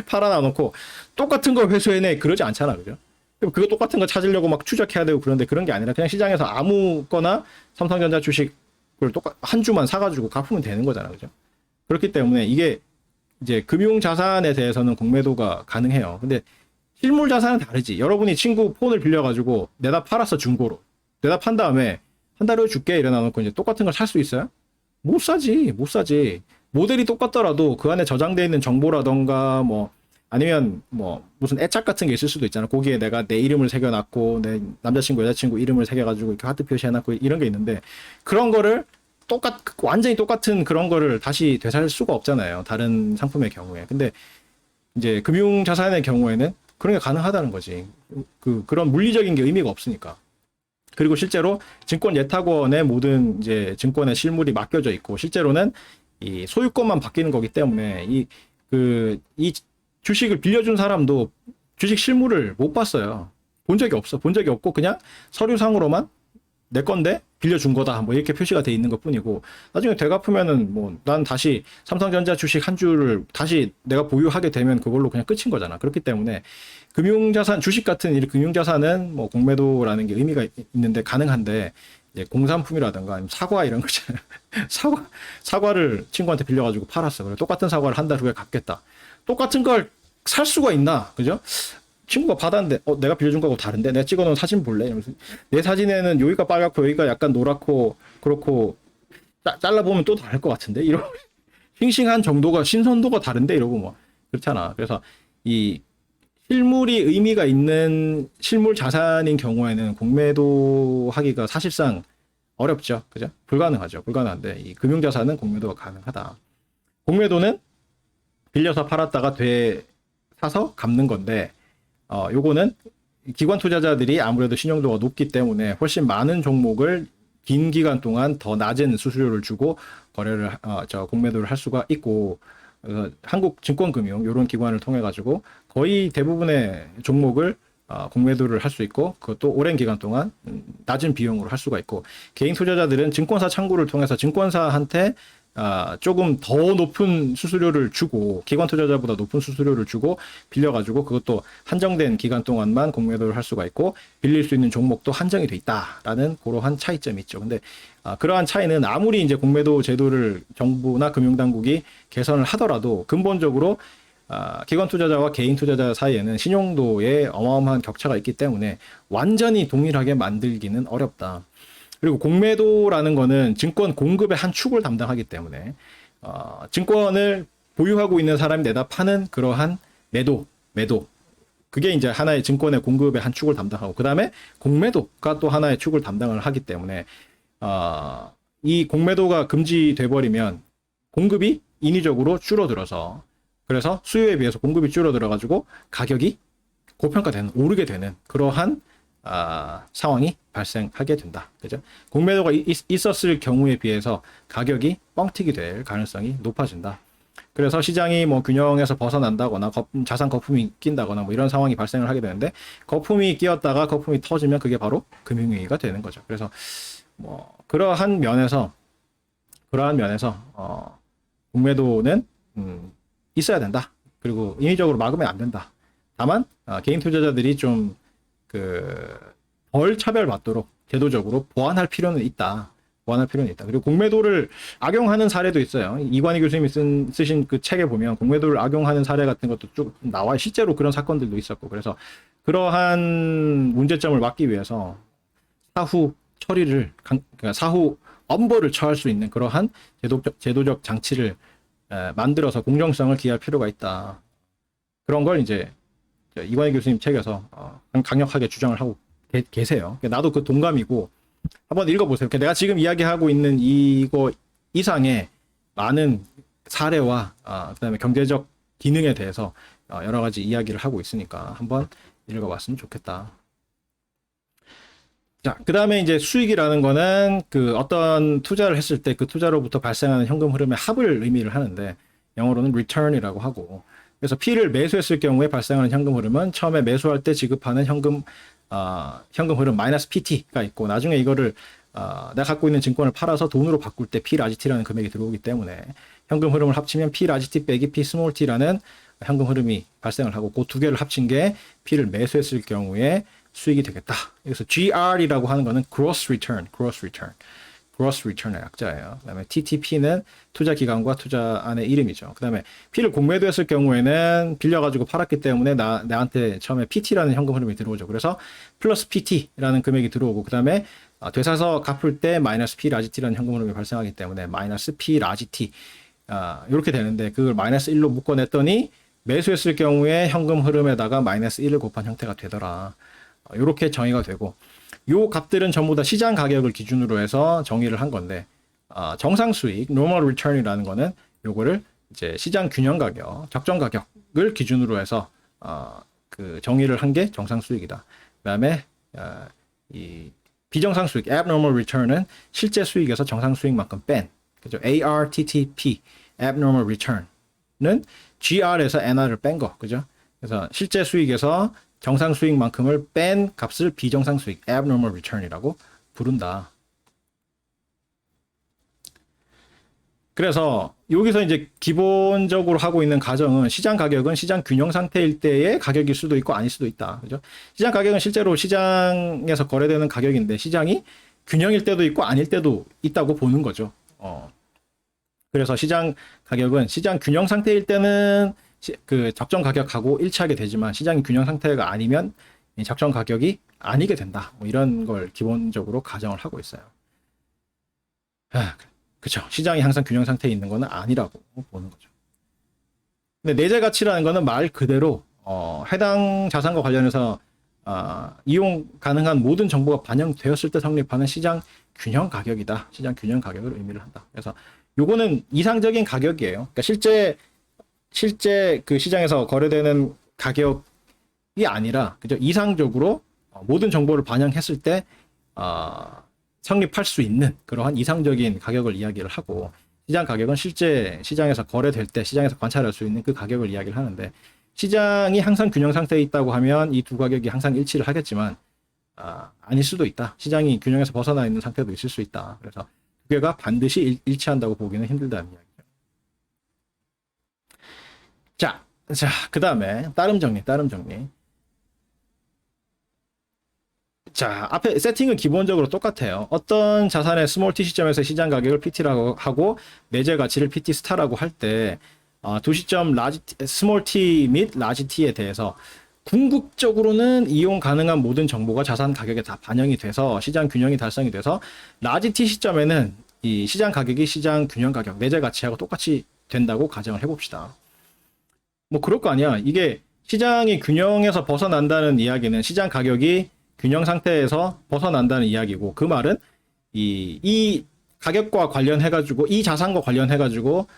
팔아놔놓고 똑같은 걸 회수해내 그러지 않잖아, 그죠? 그거 똑같은 거 찾으려고 막 추적해야 되고 그런데 그런 게 아니라 그냥 시장에서 아무거나 삼성전자 주식을 한 주만 사가지고 갚으면 되는 거잖아, 그죠? 그렇기 때문에 이게 이제 금융 자산에 대해서는 공매도가 가능해요. 근데 실물 자산은 다르지. 여러분이 친구 폰을 빌려가지고 내다 팔았어, 중고로. 내다 판 다음에 한 달에 줄게 이래 놔놓고 이제 똑같은 걸 살 수 있어요? 못 사지. 모델이 똑같더라도 그 안에 저장되어 있는 정보라던가 뭐 아니면 뭐 무슨 애착 같은 게 있을 수도 있잖아. 거기에 내가 내 이름을 새겨놨고 내 남자친구 여자친구 이름을 새겨가지고 이렇게 하트 표시해놨고 이런 게 있는데, 그런 거를 완전히 똑같은 그런 거를 다시 되살 수가 없잖아요, 다른 상품의 경우에. 근데 이제 금융 자산의 경우에는 그런 게 가능하다는 거지. 그런 물리적인 게 의미가 없으니까. 그리고 실제로 증권 예탁원의 모든 이제 증권의 실물이 맡겨져 있고, 실제로는 이 소유권만 바뀌는 거기 때문에 이 주식을 빌려준 사람도 주식 실물을 못 봤어요. 본 적이 없고 그냥 서류상으로만 내 건데 빌려준 거다 뭐 이렇게 표시가 돼 있는 것 뿐이고, 나중에 되갚으면은 뭐 난 다시 삼성전자 주식 한 주를 다시 내가 보유하게 되면 그걸로 그냥 끝인 거잖아. 그렇기 때문에 금융자산, 주식 같은 이 금융자산은 뭐 공매도라는 게 의미가 있는데 가능한데, 이제 공산품이라든가 아니면 사과 이런 거잖아요. 사과를 친구한테 빌려가지고 팔았어. 그래 똑같은 사과를 한 달 후에 갚겠다. 똑같은 걸 살 수가 있나, 그죠? 친구가 받았는데 내가 빌려준 거하고 다른데, 내가 찍어놓은 사진 볼래? 이러면서 내 사진에는 여기가 빨갛고 여기가 약간 노랗고 그렇고 잘라보면 또 다를 것 같은데 이러고 싱싱한 정도가 신선도가 다른데 이러고 뭐 그렇잖아. 그래서 이 실물이 의미가 있는 실물 자산인 경우에는 공매도 하기가 사실상 어렵죠, 그죠? 불가능한데 이 금융자산은 공매도가 가능하다. 공매도는 빌려서 팔았다가 사서 갚는 건데, 요거는 기관 투자자들이 아무래도 신용도가 높기 때문에 훨씬 많은 종목을 긴 기간 동안 더 낮은 수수료를 주고 거래를, 공매도를 할 수가 있고, 한국증권금융, 요런 기관을 통해가지고 거의 대부분의 종목을 공매도를 할 수 있고, 그것도 오랜 기간 동안 낮은 비용으로 할 수가 있고, 개인 투자자들은 증권사 창구를 통해서 증권사한테 조금 더 높은 수수료를 주고, 기관 투자자보다 높은 수수료를 주고 빌려가지고 그것도 한정된 기간 동안만 공매도를 할 수가 있고, 빌릴 수 있는 종목도 한정이 돼 있다라는 그러한 차이점이 있죠. 근데 그러한 차이는 아무리 이제 공매도 제도를 정부나 금융당국이 개선을 하더라도 근본적으로 기관 투자자와 개인 투자자 사이에는 신용도에 어마어마한 격차가 있기 때문에 완전히 동일하게 만들기는 어렵다. 그리고 공매도라는 거는 증권 공급의 한 축을 담당하기 때문에 증권을 보유하고 있는 사람이 내다 파는 그러한 매도 그게 이제 하나의 증권의 공급의 한 축을 담당하고, 그 다음에 공매도가 또 하나의 축을 담당을 하기 때문에 이 공매도가 금지돼 버리면 공급이 인위적으로 줄어들어서, 그래서 수요에 비해서 공급이 줄어들어가지고 가격이 고평가되는, 오르게 되는 그러한 상황이 발생하게 된다. 그죠? 공매도가 있었을 경우에 비해서 가격이 뻥튀기 될 가능성이 높아진다. 그래서 시장이 뭐 균형에서 벗어난다거나 자산 거품이 낀다거나 뭐 이런 상황이 발생을 하게 되는데, 거품이 끼었다가 거품이 터지면 그게 바로 금융위기가 되는 거죠. 그래서 뭐 그러한 면에서 공매도는 있어야 된다. 그리고 인위적으로 막으면 안 된다. 다만 개인 투자자들이 좀 덜 차별받도록 제도적으로 보완할 필요는 있다. 그리고 공매도를 악용하는 사례도 있어요. 이관희 교수님이 쓰신 그 책에 보면 공매도를 악용하는 사례 같은 것도 쭉 나와요. 실제로 그런 사건들도 있었고, 그래서 그러한 문제점을 막기 위해서 사후 처리를, 그러니까 사후 엄벌을 처할 수 있는 그러한 제도적 장치를 만들어서 공정성을 기할 필요가 있다. 그런 걸 이제 이관희 교수님 책에서 강력하게 주장을 하고 계세요. 나도 그 동감이고, 한번 읽어보세요. 내가 지금 이야기하고 있는 이거 이상의 많은 사례와 그다음에 경제적 기능에 대해서 여러 가지 이야기를 하고 있으니까 한번 읽어봤으면 좋겠다. 자, 그 다음에 이제 수익이라는 거는 어떤 투자를 했을 때 그 투자로부터 발생하는 현금 흐름의 합을 의미를 하는데, 영어로는 return이라고 하고, 그래서 P를 매수했을 경우에 발생하는 현금 흐름은 처음에 매수할 때 지급하는 현금 흐름 마이너스 PT가 있고, 나중에 이거를 내가 갖고 있는 증권을 팔아서 돈으로 바꿀 때 P 라지 T라는 금액이 들어오기 때문에 현금 흐름을 합치면 P 라지 T 빼기 P 스몰 T라는 현금 흐름이 발생을 하고, 그 두 개를 합친 게 P를 매수했을 경우에 수익이 되겠다. 그래서 GR이라고 하는 거는 gross return의 약자예요. 그다음에 TTP는 투자 기간과 투자안의 이름이죠. 그다음에 P를 공매도했을 경우에는 빌려가지고 팔았기 때문에 나한테 처음에 PT라는 현금 흐름이 들어오죠. 그래서 플러스 PT라는 금액이 들어오고, 그다음에 되사서 갚을 때 마이너스 P 라지 T라는 현금 흐름이 발생하기 때문에 마이너스 P 라지 T 이렇게 되는데, 그걸 마이너스 1로 묶어냈더니 매수했을 경우에 현금 흐름에다가 마이너스 1을 곱한 형태가 되더라. 이렇게 정의가 되고, 요 값들은 전부 다 시장 가격을 기준으로 해서 정의를 한 건데, 정상 수익, normal return이라는 거는 요거를 이제 시장 균형 가격, 적정 가격을 기준으로 해서 정의를 한 게 정상 수익이다. 그다음에 이 비정상 수익, abnormal return은 실제 수익에서 정상 수익만큼 뺀, 그죠? ARTTP, abnormal return은 GR에서 NR을 뺀 거, 그죠? 그래서 실제 수익에서 정상 수익만큼을 뺀 값을 비정상 수익, abnormal return이라고 부른다. 그래서 여기서 이제 기본적으로 하고 있는 가정은, 시장 가격은 시장 균형 상태일 때의 가격일 수도 있고 아닐 수도 있다. 그죠? 시장 가격은 실제로 시장에서 거래되는 가격인데, 시장이 균형일 때도 있고 아닐 때도 있다고 보는 거죠. 그래서 시장 가격은 시장 균형 상태일 때는 적정 가격하고 일치하게 되지만, 시장이 균형 상태가 아니면 적정 가격이 아니게 된다. 뭐 이런 걸 기본적으로 가정을 하고 있어요. 그렇죠. 시장이 항상 균형 상태에 있는 거는 아니라고 보는 거죠. 근데 내재 가치라는 거는 말 그대로 해당 자산과 관련해서 이용 가능한 모든 정보가 반영되었을 때 성립하는 시장 균형 가격이다. 시장 균형 가격을 의미를 한다. 그래서 요거는 이상적인 가격이에요. 그러니까 실제 그 시장에서 거래되는 가격이 아니라 그죠? 이상적으로 모든 정보를 반영했을 때 성립할 수 있는 그러한 이상적인 가격을 이야기를 하고, 시장 가격은 실제 시장에서 거래될 때 시장에서 관찰할 수 있는 그 가격을 이야기를 하는데, 시장이 항상 균형 상태에 있다고 하면 이 두 가격이 항상 일치를 하겠지만 아닐 수도 있다. 시장이 균형에서 벗어나 있는 상태도 있을 수 있다. 그래서 두 개가 반드시 일치한다고 보기는 힘들다는 이야기죠. 자, 그 다음에 따름 정리. 자, 앞에 세팅은 기본적으로 똑같아요. 어떤 자산의 스몰 t 시점에서 시장 가격을 PT라고 하고 매제 가치를 PT 스타라고 할 때 두 시점 스몰 t 및 라지 t에 대해서 궁극적으로는 이용 가능한 모든 정보가 자산 가격에 다 반영이 돼서 시장 균형이 달성이 돼서 라지 t 시점에는 이 시장 가격이 시장 균형 가격 매제 가치하고 똑같이 된다고 가정을 해봅시다. 뭐 그럴 거 아니야. 이게 시장이 균형에서 벗어난다는 이야기는 시장 가격이 균형 상태에서 벗어난다는 이야기고, 그 말은 이 가격과 관련해가지고 이 자산과 관련해가지고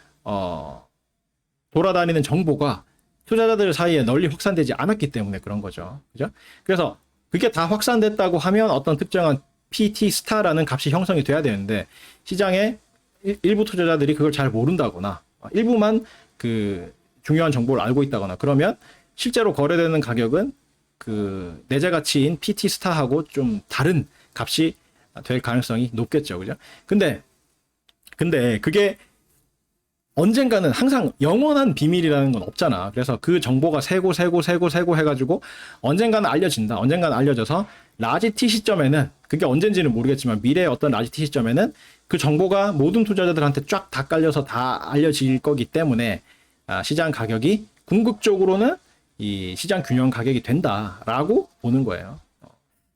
돌아다니는 정보가 투자자들 사이에 널리 확산되지 않았기 때문에 그런 거죠. 그죠? 그래서 그게 다 확산됐다고 하면 어떤 특정한 PT 스타라는 값이 형성이 돼야 되는데, 시장에 일부 투자자들이 그걸 잘 모른다거나 일부만 그 중요한 정보를 알고 있다거나 그러면 실제로 거래되는 가격은 그 내재 가치인 PT 스타하고 좀 다른 값이 될 가능성이 높겠죠. 그죠? 근데 그게 언젠가는 항상 영원한 비밀이라는 건 없잖아. 그래서 그 정보가 세고 해가지고 언젠가는 알려진다. 언젠가는 알려져서 라지 T 시점에는, 그게 언젠지는 모르겠지만 미래의 어떤 라지 T 시점에는 그 정보가 모든 투자자들한테 쫙 다 깔려서 다 알려질 거기 때문에 시장 가격이 궁극적으로는 이 시장 균형 가격이 된다라고 보는 거예요.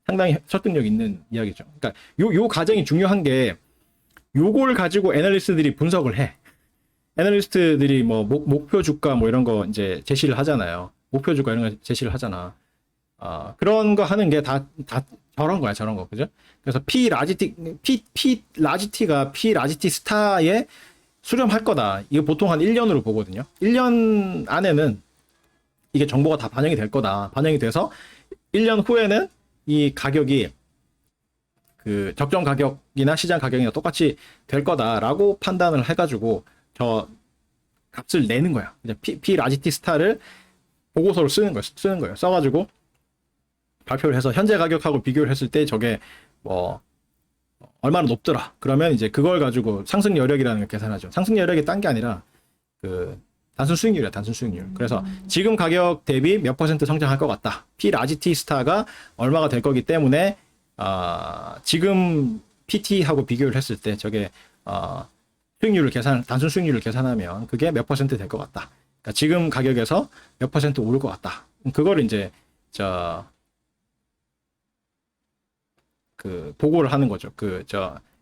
상당히 설득력 있는 이야기죠. 그러니까 요 가정이 중요한 게, 요걸 가지고 애널리스트들이 분석을 해. 애널리스트들이 뭐 목표 주가 뭐 이런 거 이제 제시를 하잖아요. 목표 주가 이런 거 제시를 하잖아. 그런 거 하는 게 다 저런 거야, 저런 거. 그죠? 그래서 P 라지 T가 P 라지 T 스타에 수렴할 거다. 이거 보통 한 1년으로 보거든요. 1년 안에는 이게 정보가 다 반영이 될 거다. 반영이 돼서 1년 후에는 이 가격이 그 적정 가격이나 시장 가격이나 똑같이 될 거다라고 판단을 해가지고 저 값을 내는 거야. 이제 P 라지 T 스타를 보고서로 쓰는 거예요. 써가지고 발표를 해서 현재 가격하고 비교를 했을 때 저게 뭐 얼마나 높더라. 그러면 이제 그걸 가지고 상승 여력이라는 걸 계산하죠. 상승 여력이 딴 게 아니라 그 단순 수익률이야, 단순 수익률. 그래서 지금 가격 대비 몇 퍼센트 성장할 것 같다. P 라지 T 스타가 얼마가 될 거기 때문에 지금 PT하고 비교를 했을 때 저게 단순 수익률을 계산하면 그게 몇 퍼센트 될 것 같다. 그러니까 지금 가격에서 몇 퍼센트 오를 것 같다. 그걸 이제 그 보고를 하는 거죠.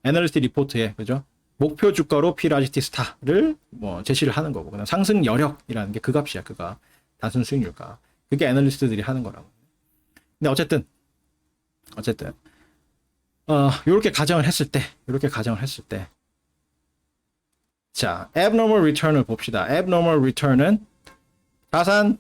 애널리스트 리포트에, 그죠? 목표 주가로 P 라지 T 스타를 뭐 제시를 하는 거고, 그다음 상승 여력이라는 게 그 값이야, 그가 단순 수익률가. 그게 애널리스트들이 하는 거라고. 근데 어쨌든 요렇게 가정을 했을 때, 자, abnormal return을 봅시다. abnormal return은 자산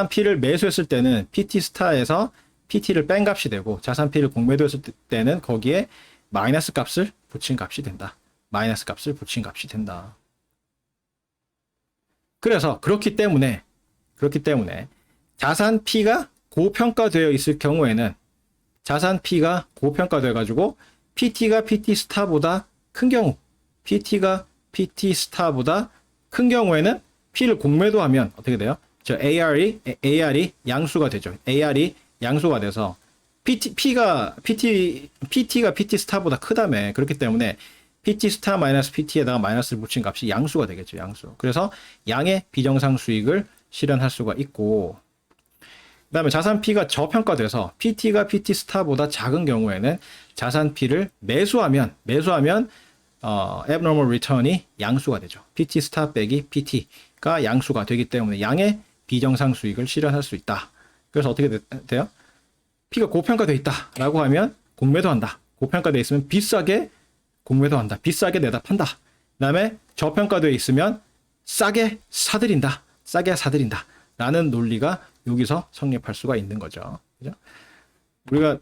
P를 매수했을 때는 PT 스타에서 PT를 뺀 값이 되고, 자산 P를 공매도했을 때는 거기에 마이너스 값을 붙인 값이 된다. 그래서 그렇기 때문에 자산 P가 고평가되어 있을 경우에는, 자산 P가 고평가되어 가지고 PT가 PT 스타보다 큰 경우, PT가 PT 스타보다 큰 경우에는 P를 공매도하면 어떻게 돼요? AR이 양수가 되죠. AR이 양수가 돼서 PT가 PT 스타보다 크다며. 그렇기 때문에 PT 스타 마이너스 PT에다가 마이너스를 붙인 값이 양수가 되겠죠. 양수. 그래서 양의 비정상 수익을 실현할 수가 있고, 그 다음에 자산 P가 저평가돼서 PT가 PT 스타보다 작은 경우에는 자산 P를 매수하면 abnormal return이 양수가 되죠. PT 스타 빼기 PT가 양수가 되기 때문에 양의 비정상 수익을 실현할 수 있다. 그래서 어떻게 돼요? P가 고평가되어 있다라고 하면 공매도한다. 고평가되어 있으면 비싸게 공매도한다. 비싸게 내다 판다. 그다음에 저평가되어 있으면 싸게 사들인다. 싸게 사들인다. 라는 논리가 여기서 성립할 수가 있는 거죠. 그죠? 우리가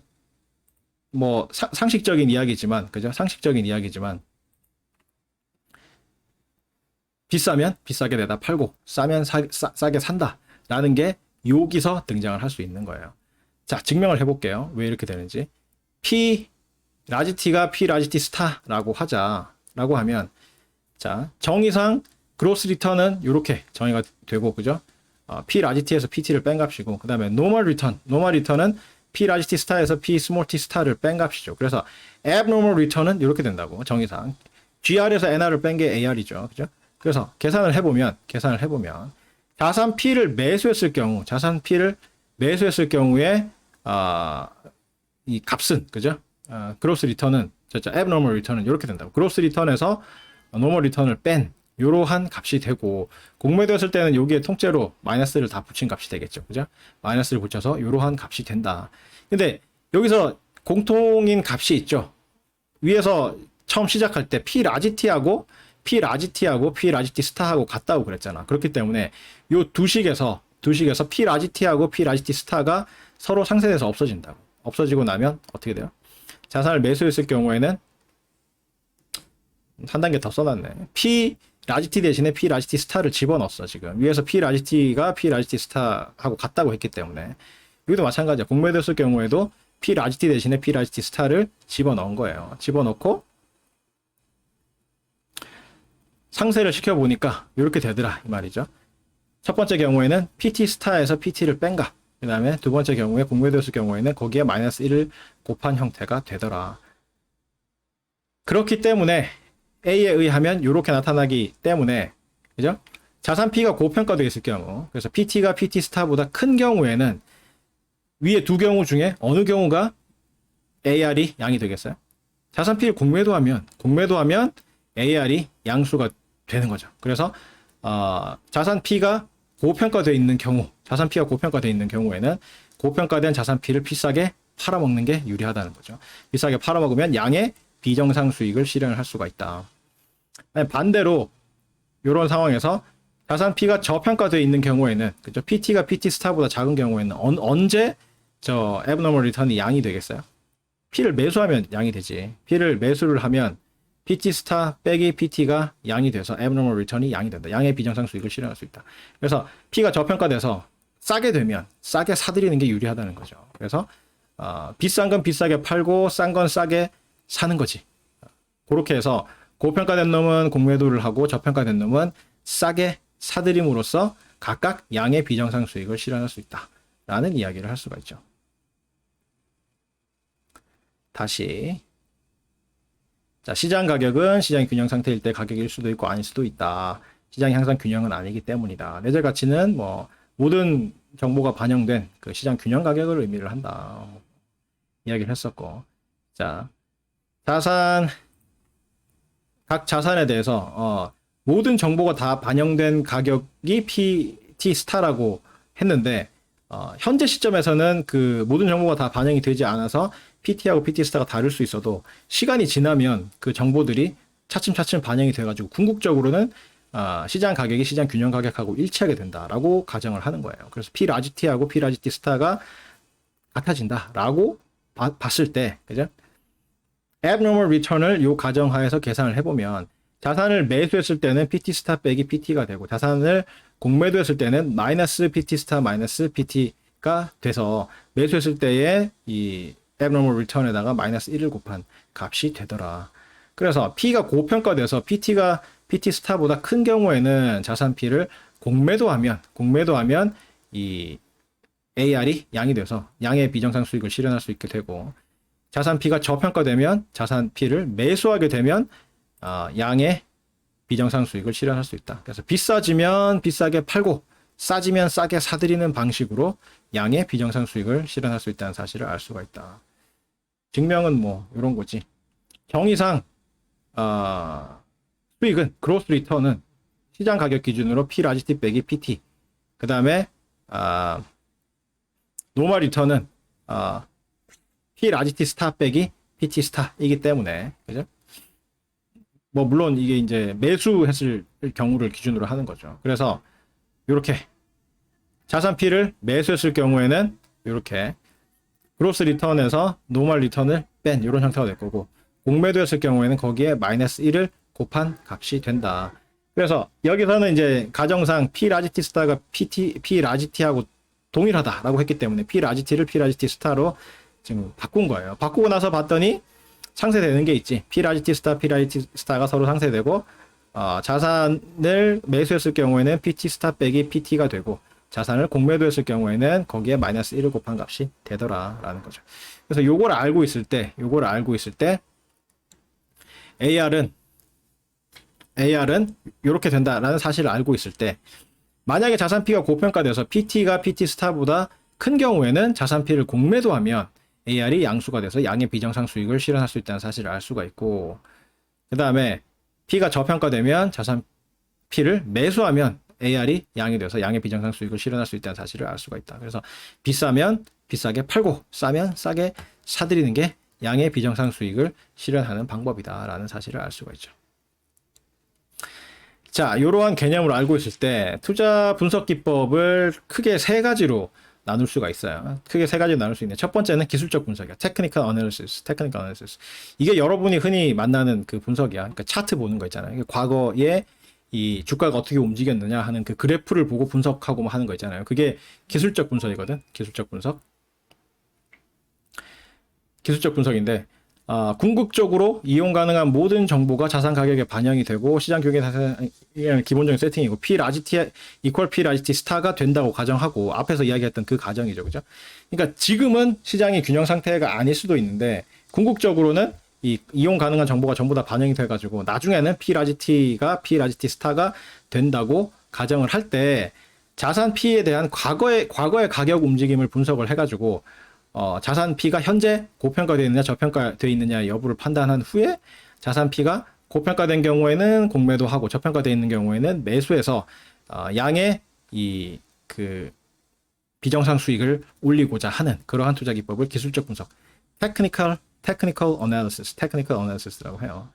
뭐 상식적인 이야기지만, 그죠? 상식적인 이야기지만 비싸면 비싸게 내다 팔고 싸면 싸게 산다. 라는 게 여기서 등장을 할 수 있는 거예요. 자, 증명을 해볼게요. 왜 이렇게 되는지. P 라지 T가 P 라지 T 스타라고 하자라고 하면, 자, 정의상 그로스 리턴은 이렇게 정의가 되고, 그죠? P 라지 T에서 PT를 뺀 값이고, 그 다음에 노멀 리턴은 P 라지 T 스타에서 P 스몰 T 스타를 뺀 값이죠. 그래서 abnormal return은 이렇게 된다고, 정의상. GR에서 NR을 뺀 게 AR이죠. 그죠? 그래서 계산을 해보면, 자산 P를 매수했을 경우에, 이 값은, 그죠? 그로스 리턴은, abnormal return은 이렇게 된다고. 그로스 리턴에서 노멀 리턴을 뺀 이러한 값이 되고, 공매도했을 때는 여기에 통째로 마이너스를 다 붙인 값이 되겠죠. 그죠? 마이너스를 붙여서 이러한 값이 된다. 근데 여기서 공통인 값이 있죠. 위에서 처음 시작할 때 P 라지 T하고 P 라지 T 스타하고 같다고 그랬잖아. 그렇기 때문에 요 두 식에서 P 라지 T하고 P 라지 T 스타가 서로 상쇄돼서 없어진다고. 없어지고 나면 어떻게 돼요? 자산을 매수했을 경우에는 한 단계 더 써놨네. P 라지 T 대신에 P 라지 T 스타를 집어넣었어. 지금 위에서 P 라지 T가 P 라지 T 스타하고 같다고 했기 때문에 여기도 마찬가지야. 공매도했을 경우에도 P 라지 T 대신에 P 라지 T 스타를 집어넣은 거예요. 집어넣고 상쇄를 시켜보니까 이렇게 되더라 이 말이죠. 첫 번째 경우에는 PT 스타에서 PT를 뺀 값, 그 다음에 두 번째 경우에 공매도했을 경우에는 거기에 마이너스 1을 곱한 형태가 되더라. 그렇기 때문에 A에 의하면 이렇게 나타나기 때문에, 그죠? 자산 P가 고평가되어 있을 경우, 그래서 PT가 PT 스타보다 큰 경우에는 위에 두 경우 중에 어느 경우가 AR이 양이 되겠어요? 자산 P를 공매도하면 AR이 양수가 되는 거죠. 그래서 자산 P가 고평가되어 있는 경우에는 고평가된 자산 P를 비싸게 팔아먹는 게 유리하다는 거죠. 비싸게 팔아먹으면 양의 비정상 수익을 실현을 할 수가 있다. 반대로 이런 상황에서 자산 P가 저평가되어 있는 경우에는, 그죠? PT가 PT 스타보다 작은 경우에는 언제 저 abnormal return이 양이 되겠어요? P를 매수하면 양이 되지. P를 매수를 하면 PT 스타 빼기 PT가 양이 돼서 abnormal return이 양이 된다. 양의 비정상 수익을 실현할 수 있다. 그래서 P가 저평가돼서 싸게 되면 싸게 사들이는 게 유리하다는 거죠. 그래서 비싼 건 비싸게 팔고 싼 건 싸게 사는 거지. 그렇게 해서 고평가된 놈은 공매도를 하고 저평가된 놈은 싸게 사들임으로써 각각 양의 비정상 수익을 실현할 수 있다. 라는 이야기를 할 수가 있죠. 다시. 자, 시장 가격은 시장이 균형 상태일 때 가격일 수도 있고 아닐 수도 있다. 시장이 항상 균형은 아니기 때문이다. 레저 가치는 뭐 모든 정보가 반영된 그 시장 균형 가격을 의미를 한다. 이야기를 했었고. 자, 각 자산에 대해서 모든 정보가 다 반영된 가격이 PT 스타라고 했는데, 현재 시점에서는 그 모든 정보가 다 반영이 되지 않아서 PT하고 PT 스타가 다를 수 있어도 시간이 지나면 그 정보들이 차츰차츰 반영이 돼가지고 궁극적으로는 시장 가격이 시장 균형 가격하고 일치하게 된다라고 가정을 하는 거예요. 그래서 P 라지 T하고 P 라지 T 스타가 같아진다라고 봤을 때, 그죠? abnormal return을 요 가정하에서 계산을 해보면 자산을 매수했을 때는 PT 스타 빼기 PT가 되고 자산을 공매도했을 때는 마이너스 PT 스타 마이너스 PT가 돼서 매수했을 때의 이 abnormal return에다가 마이너스 1을 곱한 값이 되더라. 그래서 P가 고평가돼서 PT가 PT 스타보다 큰 경우에는 자산 P를 공매도하면 이 AR이 양이 돼서 양의 비정상 수익을 실현할 수 있게 되고, 자산 P가 저평가되면 자산 P를 매수하게 되면 양의 비정상 수익을 실현할 수 있다. 그래서 비싸지면 비싸게 팔고 싸지면 싸게 사들이는 방식으로 양의 비정상 수익을 실현할 수 있다는 사실을 알 수가 있다. 증명은 뭐 이런 거지. 정의상 수익은 그로스 리턴은 시장 가격 기준으로 P 라지 T 빼기 PT, 그 다음에 노멀 리턴은 P 라지 T 스타 빼기 PT 스타이기 때문에, 그죠? 뭐 물론 이게 이제 매수했을 경우를 기준으로 하는 거죠. 그래서 이렇게 자산 P를 매수했을 경우에는 이렇게 그로스 리턴에서 노멀 리턴을 뺀 이런 형태가 될 거고, 공매도했을 경우에는 거기에 마이너스 1을 곱한 값이 된다. 그래서 여기서는 이제 가정상 P 라지티 스타가 P 라지티하고 동일하다라고 했기 때문에 P 라지티를 P 라지티 스타로 지금 바꾼 거예요. 바꾸고 나서 봤더니 상쇄되는 게 있지. P 라지티 스타, P 라지티 스타가 서로 상쇄되고, 자산을 매수했을 경우에는 PT 스타 빼기 PT가 되고, 자산을 공매도했을 경우에는 거기에 마이너스 1을 곱한 값이 되더라라는 거죠. 그래서 요걸 알고 있을 때 AR은 이렇게 된다라는 사실을 알고 있을 때, 만약에 자산 P가 고평가돼서 PT가 PT 스타보다 큰 경우에는 자산 P를 공매도하면 AR이 양수가 돼서 양의 비정상 수익을 실현할 수 있다는 사실을 알 수가 있고, 그 다음에 P가 저평가되면 자산 P를 매수하면 AR이 양이 돼서 양의 비정상 수익을 실현할 수 있다는 사실을 알 수가 있다. 그래서 비싸면 비싸게 팔고 싸면 싸게 사들이는 게 양의 비정상 수익을 실현하는 방법이다라는 사실을 알 수가 있죠. 자, 이러한 개념을 알고 있을 때 투자 분석 기법을 크게 세 가지로 나눌 수가 있어요. 크게 세 가지로 나눌 수 있는데, 첫 번째는 기술적 분석이야. 테크니컬 어널리시스. 이게 여러분이 흔히 만나는 그 분석이야. 그러니까 차트 보는 거 있잖아요. 과거에 이 주가가 어떻게 움직였느냐 하는 그 그래프를 보고 분석하고 하는 거 있잖아요. 그게 기술적 분석이거든. 기술적 분석인데, 궁극적으로 이용 가능한 모든 정보가 자산 가격에 반영이 되고 시장 교육의 기본적인 세팅이고, P 라지티 이퀄 P 라지티 스타가 된다고 가정하고, 앞에서 이야기했던 그 가정이죠, 그죠? 그러니까 지금은 시장이 균형 상태가 아닐 수도 있는데, 궁극적으로는 이용 가능한 정보가 전부 다 반영이 돼가지고 나중에는 P 라지티 스타가 된다고 가정을 할 때, 자산 P에 대한 과거의 가격 움직임을 분석을 해가지고 자산 P가 현재 고평가되어 있느냐 저평가되어 있느냐 여부를 판단한 후에, 자산 P가 고평가된 경우에는 공매도하고 저평가되어 있는 경우에는 매수해서 양의 그 비정상 수익을 올리고자 하는 그러한 투자 기법을 기술적 분석, 테크니컬 어널리시스라고 해요.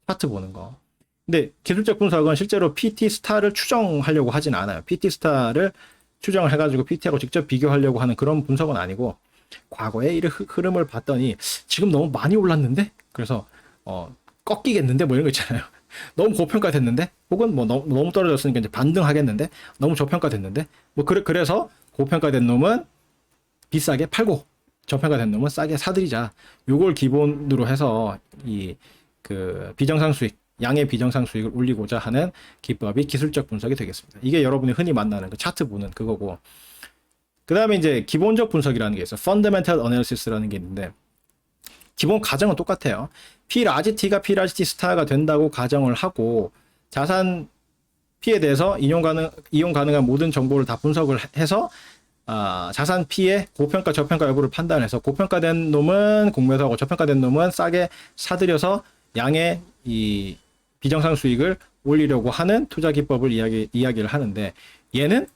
차트 보는 거. 근데 기술적 분석은 실제로 PT 스타를 추정하려고 하진 않아요. PT 스타를 추정을 해가지고 PT하고 직접 비교하려고 하는 그런 분석은 아니고, 과거의 이 흐름을 봤더니 지금 너무 많이 올랐는데, 그래서 꺾이겠는데 뭐 이런 거 있잖아요. 너무 고평가됐는데, 혹은 뭐 너무 떨어졌으니까 이제 반등하겠는데, 너무 저평가됐는데, 뭐 그래서 고평가된 놈은 비싸게 팔고 저평가된 놈은 싸게 사들이자. 요걸 기본으로 해서 그 비정상 수익, 양의 비정상 수익을 올리고자 하는 기법이 기술적 분석이 되겠습니다. 이게 여러분이 흔히 만나는 그 차트 보는 그거고, 그 다음에 이제 기본적 분석이라는 게 있어요. Fundamental Analysis라는 게 있는데, 기본 가정은 똑같아요. P 라지티가 P 라지티 스타가 된다고 가정을 하고, 자산 P에 대해서 이용 가능한 모든 정보를 다 분석을 해서 자산 P의 고평가 저평가 여부를 판단해서, 고평가된 놈은 공매도하고 저평가된 놈은 싸게 사들여서 양의 이 비정상 수익을 올리려고 하는 투자 기법을 이야기를 하는데, 얘는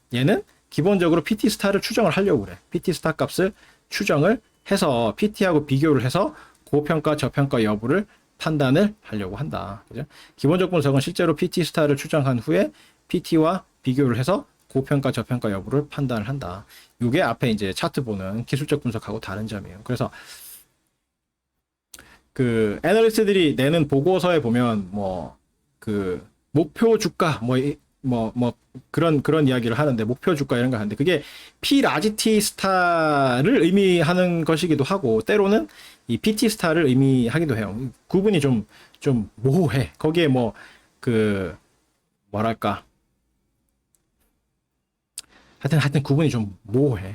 기본적으로 PT 스타를 추정을 하려고 그래. PT 스타 값을 추정을 해서 PT하고 비교를 해서 고평가 저평가 여부를 판단을 하려고 한다. 그죠? 기본적 분석은 실제로 PT 스타를 추정한 후에 PT와 비교를 해서 고평가 저평가 여부를 판단을 한다. 이게 앞에 이제 차트 보는 기술적 분석하고 다른 점이에요. 그래서 그 애널리스트들이 내는 보고서에 보면 그 목표 주가 그런 이야기를 하는데, 목표 주가 이런 거 하는데, 그게 P 라지티 스타를 의미하는 것이기도 하고, 때로는 이 PT 스타를 의미하기도 해요. 구분이 좀 모호해. 거기에 뭐랄까, 하여튼 구분이 좀 모호해.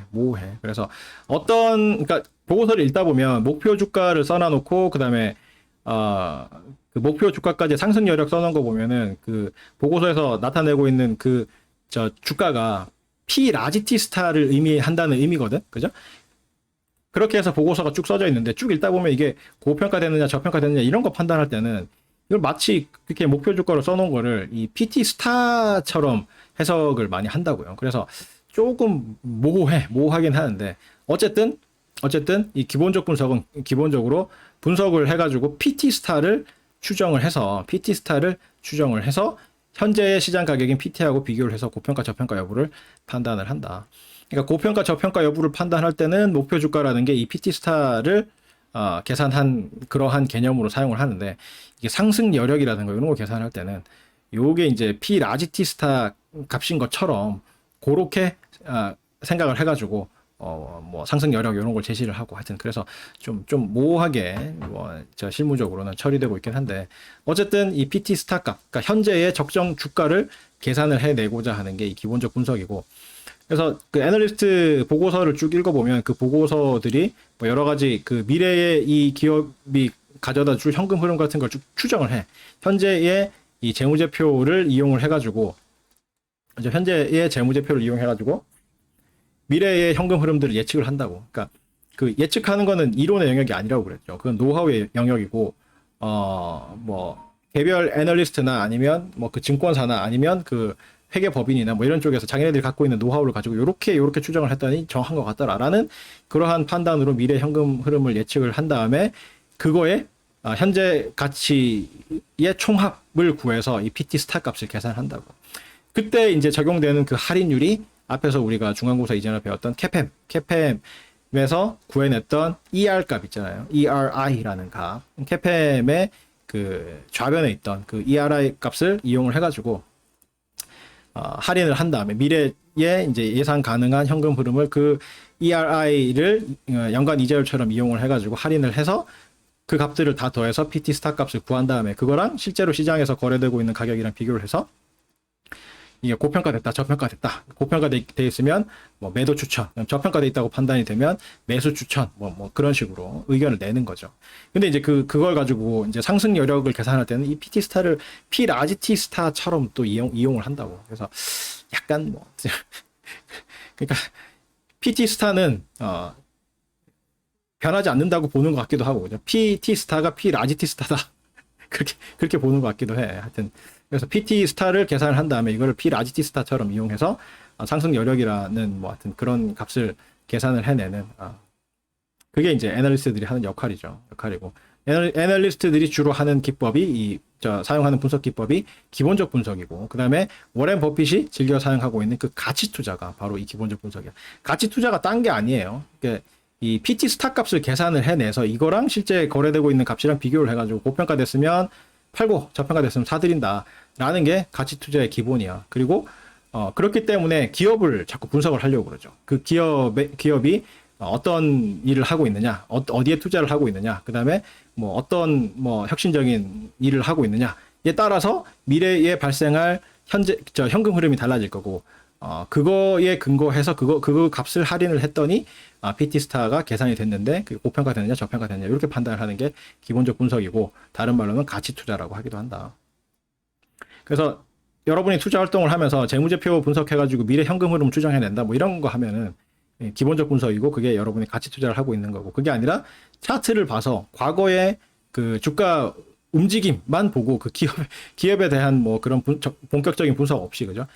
그래서 그러니까 보고서를 읽다 보면 목표 주가를 써놔놓고, 그 다음에 그 목표 주가까지 상승 여력 써놓은 거 보면은, 그 보고서에서 나타내고 있는 주가가 P 라지티 스타를 의미한다는 의미거든, 그죠? 그렇게 해서 보고서가 쭉 써져 있는데, 쭉 읽다 보면 이게 고평가됐느냐 저평가됐느냐 이런 거 판단할 때는, 이걸 마치 그렇게 목표 주가로 써놓은 거를 이 PT 스타처럼 해석을 많이 한다고요. 그래서 조금 모호하긴 하는데, 어쨌든 이 기본적 분석은 기본적으로 분석을 해가지고 PT 스타를 추정을 해서 PT 스타를 추정을 해서 현재의 시장 가격인 PT하고 비교를 해서 고평가 저평가 여부를 판단을 한다. 그러니까 고평가 저평가 여부를 판단할 때는 목표 주가라는 게 이 PT 스타를 계산한 그러한 개념으로 사용을 하는데 이게 상승 여력이라든가 이런 거 계산할 때는 요게 이제 P 라지 T 스타 값인 것처럼 그렇게 생각을 해가지고 뭐 상승 여력 이런 걸 제시를 하고 하여튼 그래서 좀 모호하게 뭐 저 실무적으로는 처리되고 있긴 한데 어쨌든 이 PT 스타 값, 그러니까 현재의 적정 주가를 계산을 해내고자 하는 게 이 기본적 분석이고 그래서 그 애널리스트 보고서를 쭉 읽어보면 그 보고서들이 뭐 여러 가지 그 미래의 이 기업이 가져다 줄 현금 흐름 같은 걸 쭉 추정을 해. 현재의 이 재무제표를 이용을 해가지고 이제 현재의 재무제표를 이용해가지고 미래의 현금 흐름들을 예측을 한다고. 그러니까 그 예측하는 거는 이론의 영역이 아니라고 그랬죠. 그건 노하우의 영역이고 뭐 개별 애널리스트나 아니면 뭐 그 증권사나 아니면 그 회계법인이나 뭐 이런 쪽에서 자기네들이 갖고 있는 노하우를 가지고 요렇게 추정을 했더니 정한 것 같더라라는 그러한 판단으로 미래 현금 흐름을 예측을 한 다음에 그거에 현재 가치의 총합을 구해서 이 PT 스타 값을 계산한다고. 그때 이제 적용되는 그 할인율이 앞에서 우리가 중간고사 이전에 배웠던 캐팸에서 구해냈던 ER 값 있잖아요. ERI라는 값. 캐팸의 그 좌변에 있던 그 ERI 값을 이용을 해가지고 할인을 한 다음에 미래에 이제 예상 가능한 현금 흐름을 그 ERI를 연간 이자율처럼 이용을 해가지고 할인을 해서 그 값들을 다 더해서 PT 스타 값을 구한 다음에 그거랑 실제로 시장에서 거래되고 있는 가격이랑 비교를 해서 이게 고평가됐다, 저평가됐다. 고평가돼 있으면 뭐 매도 추천, 저평가돼 있다고 판단이 되면 매수 추천, 뭐 그런 식으로 의견을 내는 거죠. 근데 이제 그걸 가지고 이제 상승 여력을 계산할 때는 이 PT 스타를 P 라지 T 스타처럼 또 이용을 한다고. 그래서 약간 뭐 그러니까 PT 스타는 변하지 않는다고 보는 것 같기도 하고, 그죠? PT 스타가 P 라지 T 스타다. 그렇게 보는 것 같기도 해. 하여튼. 그래서 PT 스타를 계산을 한 다음에 이거를 P 라지 T 스타처럼 이용해서 상승 여력이라는 뭐 하여튼 그런 값을 계산을 해내는, 그게 이제 애널리스트들이 하는 역할이고. 애널리스트들이 주로 하는 기법이 사용하는 분석 기법이 기본적 분석이고, 그 다음에 워렌 버핏이 즐겨 사용하고 있는 그 가치 투자가 바로 이 기본적 분석이야. 가치 투자가 딴 게 아니에요. 그러니까 이 PT 스타 값을 계산을 해내서 이거랑 실제 거래되고 있는 값이랑 비교를 해가지고 고평가됐으면 팔고 저평가됐으면 사들인다라는 게 가치 투자의 기본이야. 그리고 그렇기 때문에 기업을 자꾸 분석을 하려고 그러죠. 그 기업이 어떤 일을 하고 있느냐, 어디에 투자를 하고 있느냐, 그 다음에 뭐 어떤 뭐 혁신적인 일을 하고 있느냐에 따라서 미래에 발생할 현금 흐름이 달라질 거고, 그거에 근거해서 그 값을 할인을 했더니 PT 스타가 계산이 됐는데 그게 고평가 되느냐 저평가 되느냐 이렇게 판단을 하는 게 기본적 분석이고, 다른 말로는 가치 투자라고 하기도 한다. 그래서 여러분이 투자 활동을 하면서 재무제표 분석해가지고 미래 현금 흐름 추정해낸다 뭐 이런 거 하면은 기본적 분석이고, 그게 여러분이 가치 투자를 하고 있는 거고, 그게 아니라 차트를 봐서 과거의 그 주가 움직임만 보고 그 기업에 대한 뭐 그런 본격적인 분석 없이, 그죠?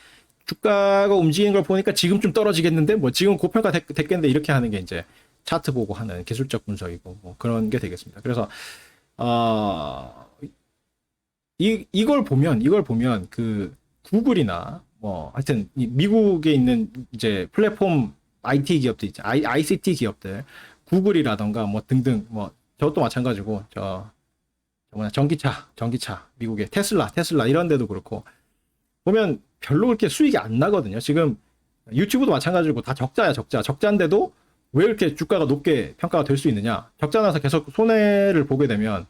주가가 움직이는 걸 보니까 지금 좀 떨어지겠는데 뭐 지금 고평가 됐겠는데 이렇게 하는 게 이제 차트 보고 하는 기술적 분석이고 뭐 그런 게 되겠습니다. 그래서 이걸 보면 그 구글이나 뭐 하여튼 미국에 있는 이제 플랫폼 IT 기업들 있죠. ICT 기업들, 구글이라던가 뭐 등등, 뭐 저것도 마찬가지고 전기차 미국의 테슬라 이런 데도 그렇고 보면 별로 그렇게 수익이 안 나거든요. 지금 유튜브도 마찬가지고 다 적자인데도 왜 이렇게 주가가 높게 평가가 될 수 있느냐? 적자 나서 계속 손해를 보게 되면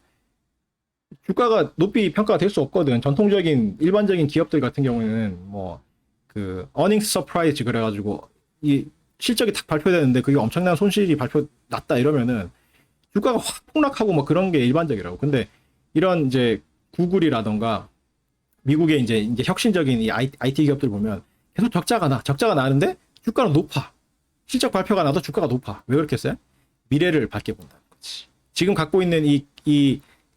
주가가 높이 평가가 될 수 없거든. 전통적인 일반적인 기업들 같은 경우에는 뭐 그 earnings surprise 그래가지고 이 실적이 딱 발표되는데 그게 엄청난 손실이 났다 이러면은 주가가 확 폭락하고 뭐 그런 게 일반적이라고. 근데 이런 이제 구글이라던가 미국의 이제 혁신적인 이 IT 기업들 보면 계속 적자가 나는데 주가는 높아. 실적 발표가 나도 주가가 높아. 왜 그렇겠어요? 미래를 밝게 본다는 거지. 지금 갖고 있는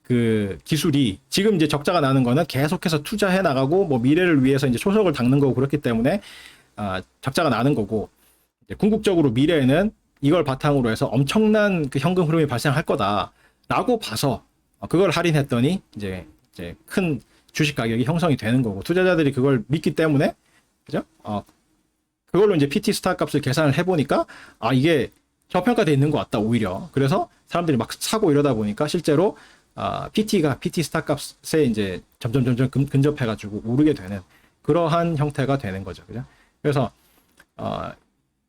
그 기술이 지금 이제 적자가 나는 거는 계속해서 투자해 나가고 뭐 미래를 위해서 이제 초석을 닦는 거고, 그렇기 때문에 적자가 나는 거고, 이제 궁극적으로 미래에는 이걸 바탕으로 해서 엄청난 그 현금 흐름이 발생할 거다라고 봐서 그걸 할인했더니 이제 큰 주식 가격이 형성이 되는 거고 투자자들이 그걸 믿기 때문에 그죠? 그걸로 이제 PT 스타 값을 계산을 해보니까 이게 저평가돼 있는 것 같다 오히려. 그래서 사람들이 막 사고 이러다 보니까 실제로 PT가 PT 스타 값에 이제 점점 근접해가지고 오르게 되는 그러한 형태가 되는 거죠, 그죠? 그래서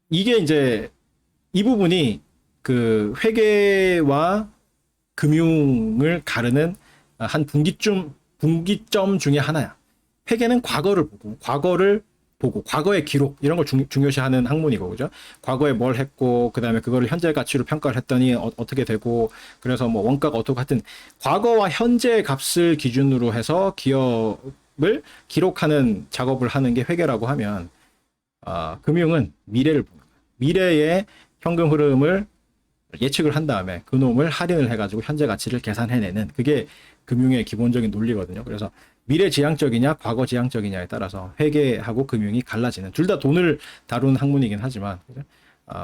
이게 이제 이 부분이 그 회계와 금융을 가르는 한 분기점 중에 하나야. 회계는 과거를 보고 과거의 기록 이런 걸 중요시하는 학문이고 그죠? 과거에 뭘 했고 그다음에 그거를 현재 가치로 평가를 했더니 어떻게 되고 그래서 뭐 원가가 어떻고 하여튼 과거와 현재 값을 기준으로 해서 기업을 기록하는 작업을 하는 게 회계라고 하면 금융은 미래를 보는 거예요. 미래의 현금 흐름을 예측을 한 다음에 그놈을 할인을 해가지고 현재 가치를 계산해내는 그게 금융의 기본적인 논리거든요. 그래서 미래 지향적이냐 과거 지향적이냐에 따라서 회계하고 금융이 갈라지는 둘 다 돈을 다루는 학문이긴 하지만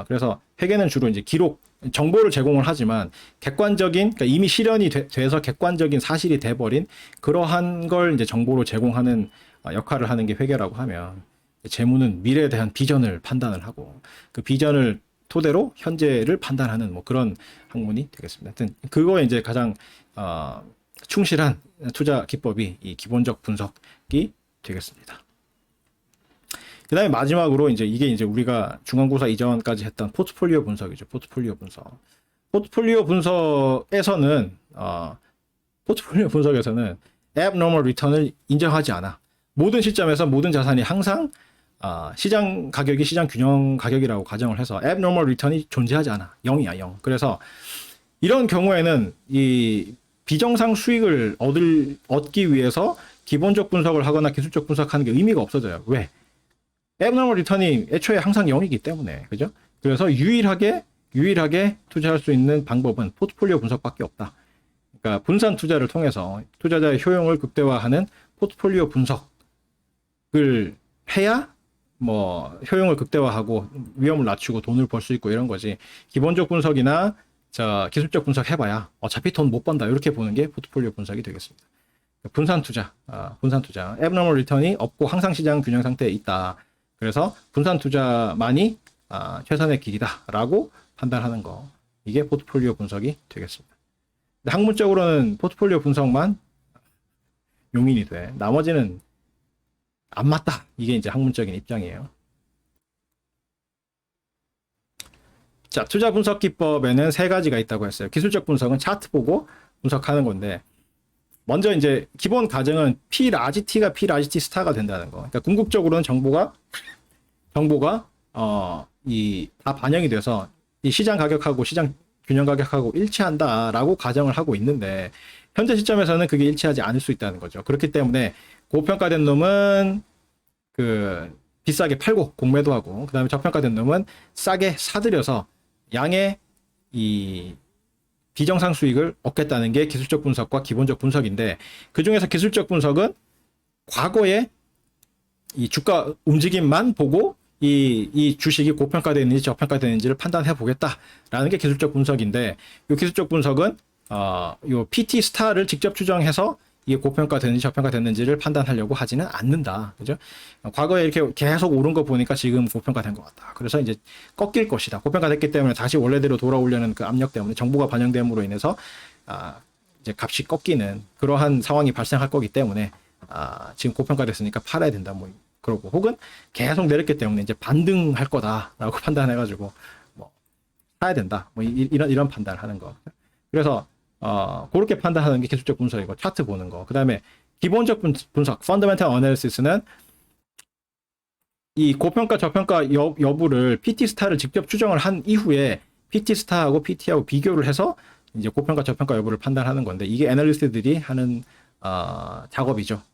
그래서 회계는 주로 이제 기록 정보를 제공을 하지만 객관적인 그러니까 이미 실현이 돼서 객관적인 사실이 돼버린 그러한 걸 이제 정보로 제공하는 역할을 하는 게 회계라고 하면 재무는 미래에 대한 비전을 판단을 하고 그 비전을 토대로 현재를 판단하는 뭐 그런 학문이 되겠습니다. 하여튼 그거에 이제 가장 충실한 투자 기법이 이 기본적 분석이 되겠습니다. 그 다음에 마지막으로 이게 이제 우리가 중간고사 이전까지 했던 포트폴리오 분석이죠. 포트폴리오 분석. 포트폴리오 분석에서는 abnormal return을 인정하지 않아. 모든 시점에서 모든 자산이 항상 시장 가격이 시장 균형 가격이라고 가정을 해서 abnormal return이 존재하지 않아. 0이야, 0. 그래서 이런 경우에는 이 비정상 수익을 얻기 위해서 기본적 분석을 하거나 기술적 분석하는 게 의미가 없어져요. 왜? abnormal return이 애초에 항상 0이기 때문에. 그죠? 그래서 유일하게 투자할 수 있는 방법은 포트폴리오 분석밖에 없다. 그러니까 분산 투자를 통해서 투자자의 효용을 극대화하는 포트폴리오 분석을 해야 뭐 효용을 극대화하고 위험을 낮추고 돈을 벌 수 있고 이런 거지. 기본적 분석이나 기술적 분석 해봐야 어차피 돈 못 번다 이렇게 보는 게 포트폴리오 분석이 되겠습니다. 분산 투자. abnormal return이 없고 항상 시장 균형 상태에 있다. 그래서 분산 투자만이 최선의 길이다라고 판단하는 거. 이게 포트폴리오 분석이 되겠습니다. 근데 학문적으로는 포트폴리오 분석만 용인이 돼. 나머지는 안 맞다. 이게 이제 학문적인 입장이에요. 자, 투자 분석 기법에는 세 가지가 있다고 했어요. 기술적 분석은 차트 보고 분석하는 건데, 먼저 이제 기본 가정은 P 라지 T가 P 라지 T 스타가 된다는 거. 그러니까 궁극적으로는 정보가 다 반영이 돼서 이 시장 가격하고 시장 균형 가격하고 일치한다라고 가정을 하고 있는데, 현재 시점에서는 그게 일치하지 않을 수 있다는 거죠. 그렇기 때문에 고평가된 놈은 비싸게 팔고 공매도 하고, 그 다음에 저평가된 놈은 싸게 사들여서 양의 이 비정상 수익을 얻겠다는 게 기술적 분석과 기본적 분석인데, 그 중에서 기술적 분석은 과거의 이 주가 움직임만 보고 이 주식이 고평가되는지 저평가되는지를 판단해 보겠다라는 게 기술적 분석인데, 이 기술적 분석은 요 PT 스타를 직접 추정해서 이게 고평가되는지 저평가됐는지를 판단하려고 하지는 않는다. 그죠? 과거에 이렇게 계속 오른 거 보니까 지금 고평가된 것 같다. 그래서 이제 꺾일 것이다. 고평가됐기 때문에 다시 원래대로 돌아오려는 그 압력 때문에 정보가 반영됨으로 인해서 이제 값이 꺾이는 그러한 상황이 발생할 거기 때문에 지금 고평가됐으니까 팔아야 된다. 뭐 그러고, 혹은 계속 내렸기 때문에 이제 반등할 거다라고 판단해가지고 뭐 사야 된다. 뭐 이런 판단을 하는 거. 그래서 그렇게 판단하는 게 기술적 분석이고, 차트 보는 거. 그 다음에 기본적 분석, Fundamental Analysis는 이 고평가, 저평가 여부를 PT 스타를 직접 추정을 한 이후에 PT 스타하고 PT하고 비교를 해서 이제 고평가, 저평가 여부를 판단하는 건데, 이게 애널리스트들이 하는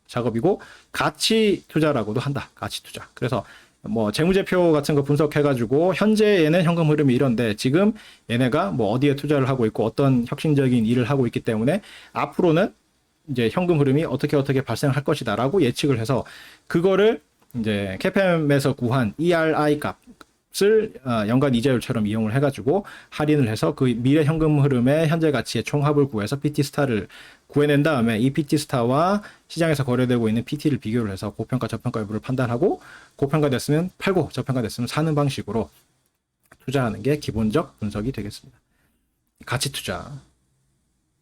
작업이고, 가치 투자라고도 한다. 가치 투자. 그래서 뭐 재무제표 같은 거 분석해가지고 현재에는 현금 흐름이 이런데 지금 얘네가 뭐 어디에 투자를 하고 있고 어떤 혁신적인 일을 하고 있기 때문에 앞으로는 이제 현금 흐름이 어떻게 발생할 것이다라고 예측을 해서 그거를 이제 캐팸에서 구한 ERI 것을 연간 이자율처럼 이용을 해가지고 할인을 해서 그 미래 현금 흐름의 현재 가치의 총합을 구해서 PT 스타를 구해낸 다음에 이 PT 스타와 시장에서 거래되고 있는 PT를 비교를 해서 고평가 저평가 여부를 판단하고 고평가 됐으면 팔고 저평가 됐으면 사는 방식으로 투자하는 게 기본적 분석이 되겠습니다. 가치 투자.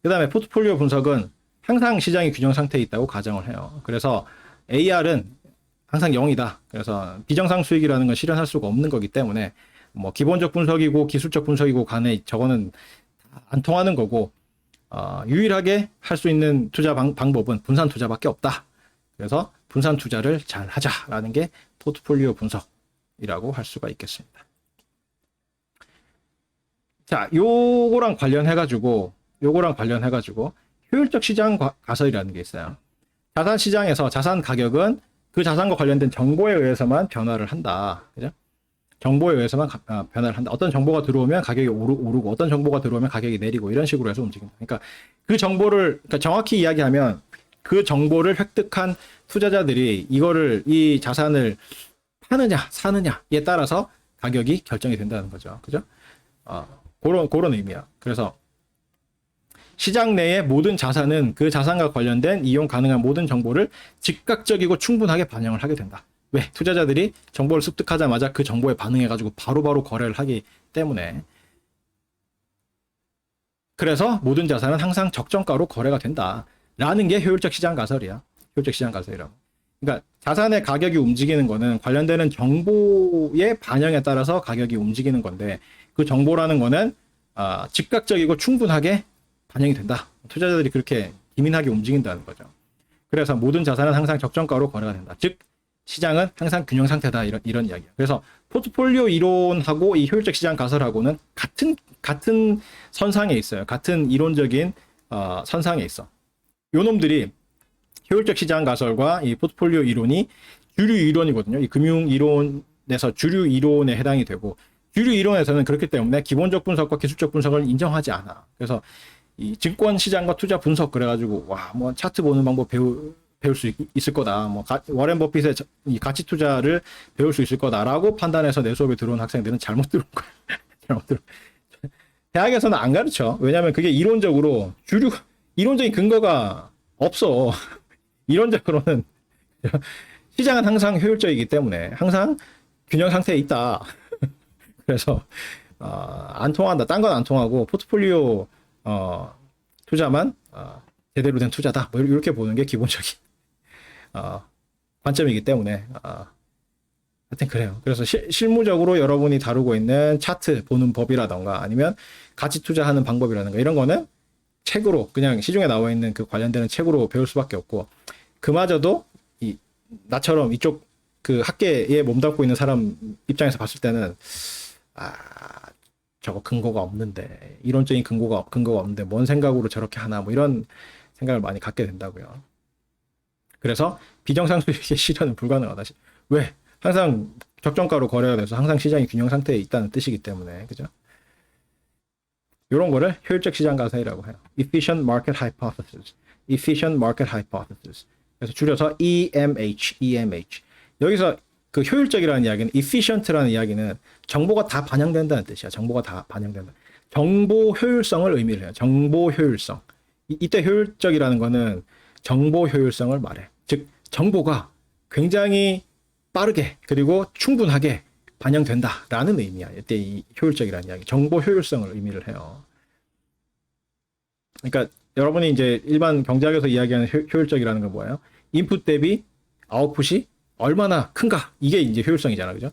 그 다음에 포트폴리오 분석은 항상 시장이 균형 상태에 있다고 가정을 해요. 그래서 AR은 항상 0이다. 그래서 비정상 수익이라는 건 실현할 수가 없는 거기 때문에 뭐 기본적 분석이고 기술적 분석이고 간에 저거는 안 통하는 거고 유일하게 할 수 있는 투자 방법은 분산 투자밖에 없다. 그래서 분산 투자를 잘 하자라는 게 포트폴리오 분석이라고 할 수가 있겠습니다. 자, 요거랑 관련해가지고 효율적 시장 가설이라는 게 있어요. 자산 시장에서 자산 가격은 그 자산과 관련된 정보에 의해서만 변화를 한다. 그죠? 정보에 의해서만 변화를 한다. 어떤 정보가 들어오면 가격이 오르고 어떤 정보가 들어오면 가격이 내리고 이런 식으로 해서 움직인다. 그러니까 그 정보를 정확히 이야기하면 그 정보를 획득한 투자자들이 이 자산을 파느냐 사느냐에 따라서 가격이 결정이 된다는 거죠. 그죠? 그런 의미야. 그래서 시장 내의 모든 자산은 그 자산과 관련된 이용 가능한 모든 정보를 즉각적이고 충분하게 반영을 하게 된다. 왜? 투자자들이 정보를 습득하자마자 그 정보에 반응해가지고 바로바로 거래를 하기 때문에. 그래서 모든 자산은 항상 적정가로 거래가 된다. 라는 게 효율적 시장 가설이야. 효율적 시장 가설이라고. 그러니까 자산의 가격이 움직이는 거는 관련되는 정보의 반영에 따라서 가격이 움직이는 건데 그 정보라는 거는 즉각적이고 충분하게 반영이 된다. 투자자들이 그렇게 기민하게 움직인다는 거죠. 그래서 모든 자산은 항상 적정가로 거래가 된다. 즉 시장은 항상 균형 상태다. 이런 이야기야. 그래서 포트폴리오 이론하고 이 효율적 시장 가설하고는 같은 선상에 있어요. 같은 이론적인 선상에 있어. 요 놈들이 효율적 시장 가설과 이 포트폴리오 이론이 주류 이론이거든요. 이 금융 이론에서 주류 이론에 해당이 되고 주류 이론에서는 그렇기 때문에 기본적 분석과 기술적 분석을 인정하지 않아. 그래서 이 증권 시장과 투자 분석 그래가지고 뭐 차트 보는 방법 배울 수 있을 거다. 뭐 워렌 버핏의 이 가치 투자를 배울 수 있을 거다라고 판단해서 내 수업에 들어온 학생들은 잘못 들은 거야. 잘못 들어. 대학에서는 안 가르쳐. 왜냐하면 그게 이론적인 근거가 없어. 이론적으로는 시장은 항상 효율적이기 때문에 항상 균형 상태에 있다. 그래서 안 통한다. 딴 건 안 통하고 포트폴리오 투자만 제대로 된 투자다. 뭐 이렇게 보는 게 기본적인 관점이기 때문에 하여튼 그래요. 그래서 실무적으로 여러분이 다루고 있는 차트 보는 법이라던가 아니면 가치 투자하는 방법이라든가 이런 거는 책으로 그냥 시중에 나와 있는 그 관련되는 책으로 배울 수밖에 없고 그마저도 나처럼 이쪽 그 학계에 몸담고 있는 사람 입장에서 봤을 때는 저거 근거가 없는데 이론적인 근거가 없는데 뭔 생각으로 저렇게 하나 뭐 이런 생각을 많이 갖게 된다고요. 그래서 비정상 수익의 실현은 불가능하다. 왜? 항상 적정가로 거래가 돼서 항상 시장이 균형 상태에 있다는 뜻이기 때문에 그죠? 이런 거를 효율적 시장 가설이라고 해요. Efficient Market Hypothesis. Efficient Market Hypothesis. 그래서 줄여서 EMH. 여기서 그 효율적이라는 이야기는 efficient라는 이야기는 정보가 다 반영된다는 뜻이야. 정보가 다 반영된다. 정보 효율성을 의미를 해요. 정보 효율성. 이때 효율적이라는 거는 정보 효율성을 말해. 즉 정보가 굉장히 빠르게 그리고 충분하게 반영된다라는 의미야. 이때 이 효율적이라는 이야기. 정보 효율성을 의미를 해요. 그러니까 여러분이 이제 일반 경제학에서 이야기하는 효율적이라는 건 뭐예요? 인풋 대비 아웃풋이 얼마나 큰가? 이게 이제 효율성이잖아. 그죠?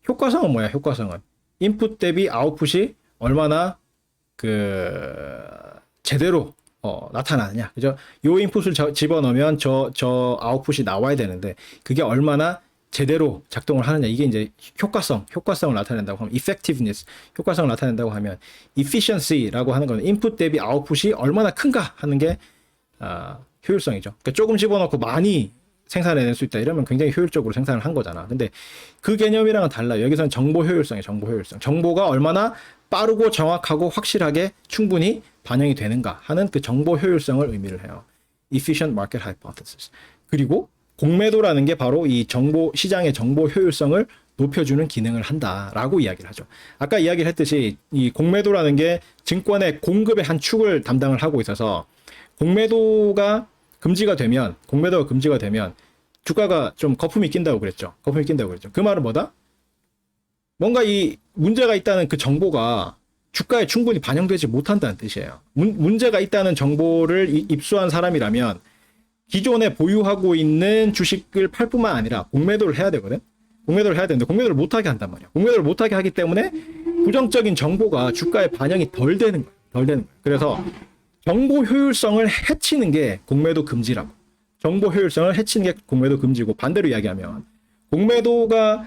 효과성은 뭐야? 효과성은 인풋 대비 아웃풋이 얼마나 제대로 나타나느냐. 그죠? 요 인풋을 집어넣으면 저 아웃풋이 나와야 되는데 그게 얼마나 제대로 작동을 하느냐. 이게 이제 효과성을 나타낸다고 하면 effectiveness, 효과성을 나타낸다고 하면 efficiency라고 하는 거는 인풋 대비 아웃풋이 얼마나 큰가 하는 게 효율성이죠. 그러니까 조금 집어넣고 많이 생산해낼 수 있다 이러면 굉장히 효율적으로 생산을 한 거잖아. 근데 그 개념이랑은 달라요. 여기서는 정보 효율성이에요. 정보 효율성. 정보가 얼마나 빠르고 정확하고 확실하게 충분히 반영이 되는가 하는 그 정보 효율성을 의미를 해요. Efficient Market Hypothesis. 그리고 공매도라는 게 바로 이 시장의 정보 효율성을 높여주는 기능을 한다라고 이야기를 하죠. 아까 이야기를 했듯이 이 공매도라는 게 증권의 공급의 한 축을 담당을 하고 있어서 공매도가 금지가 되면 주가가 좀 거품이 낀다고 그랬죠. 그 말은 뭐다? 뭔가 이 문제가 있다는 그 정보가 주가에 충분히 반영되지 못한다는 뜻이에요. 문제가 있다는 정보를 입수한 사람이라면 기존에 보유하고 있는 주식을 팔 뿐만 아니라 공매도를 해야 되거든. 공매도를 해야 되는데 공매도를 못하게 한단 말이야. 공매도를 못하게 하기 때문에 부정적인 정보가 주가에 반영이 덜 되는 거예요. 그래서 정보 효율성을 해치는 게 공매도 금지라고. 정보 효율성을 해치는 게 공매도 금지고, 반대로 이야기하면 공매도가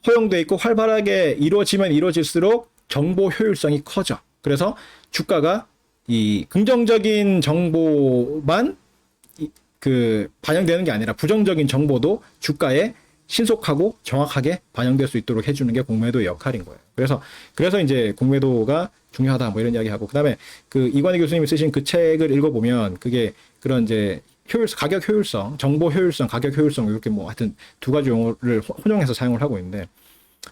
허용돼 있고 활발하게 이루어지면 이루어질수록 정보 효율성이 커져. 그래서 주가가 이 긍정적인 정보만 그 반영되는 게 아니라 부정적인 정보도 주가에 신속하고 정확하게 반영될 수 있도록 해주는 게 공매도의 역할인 거예요. 그래서 이제 공매도가 중요하다 뭐 이런 이야기하고, 그다음에 그 이관희 교수님이 쓰신 그 책을 읽어보면 그게 그런 이제 가격 효율성, 정보 효율성, 가격 효율성 이렇게 뭐 하여튼 두 가지 용어를 혼용해서 사용을 하고 있는데,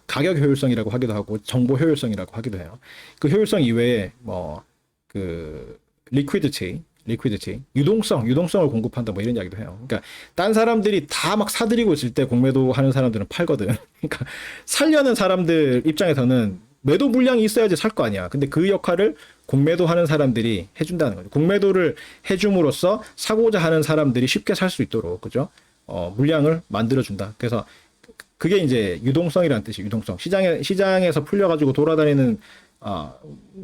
가격 효율성이라고 하기도 하고 정보 효율성이라고 하기도 해요. 그 효율성 이외에 뭐 그 리퀴디티, 유동성을 공급한다 뭐 이런 이야기도 해요. 그러니까 딴 사람들이 다 막 사들이고 있을 때 공매도 하는 사람들은 팔거든. 그러니까 살려는 사람들 입장에서는 매도 물량이 있어야지 살 거 아니야. 근데 그 역할을 공매도 하는 사람들이 해준다는 거죠. 공매도를 해줌으로써 사고자 하는 사람들이 쉽게 살 수 있도록, 그죠? 물량을 만들어준다. 그래서 그게 이제 유동성이라는 뜻이 유동성. 시장에서 풀려가지고 돌아다니는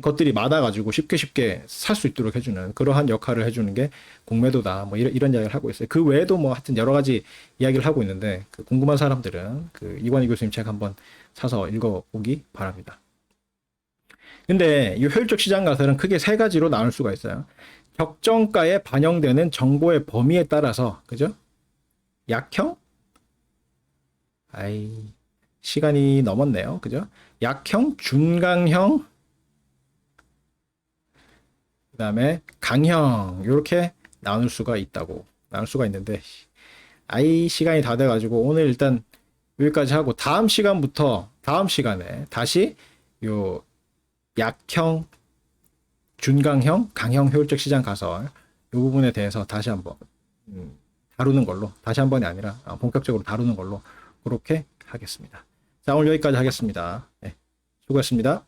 것들이 많아가지고 쉽게 살 수 있도록 해주는 그러한 역할을 해주는 게 공매도다. 뭐 이런 이야기를 하고 있어요. 그 외에도 뭐 하여튼 여러 가지 이야기를 하고 있는데, 그 궁금한 사람들은 그 이관희 교수님 책 한번 사서 읽어보기 바랍니다. 근데 이 효율적 시장 가설은 크게 세 가지로 나눌 수가 있어요. 적정가에 반영되는 정보의 범위에 따라서, 그죠? 약형? 시간이 넘었네요. 그죠? 약형, 중강형, 그 다음에 강형, 이렇게 나눌 수가 있는데, 시간이 다 돼가지고 오늘 일단 여기까지 하고 다음 시간에 다시 요 약형, 중강형, 강형 효율적 시장 가설 이 부분에 대해서 다시 한번 다루는 걸로, 다시 한 번이 아니라 본격적으로 다루는 걸로 그렇게 하겠습니다. 자, 오늘 여기까지 하겠습니다. 네, 수고했습니다.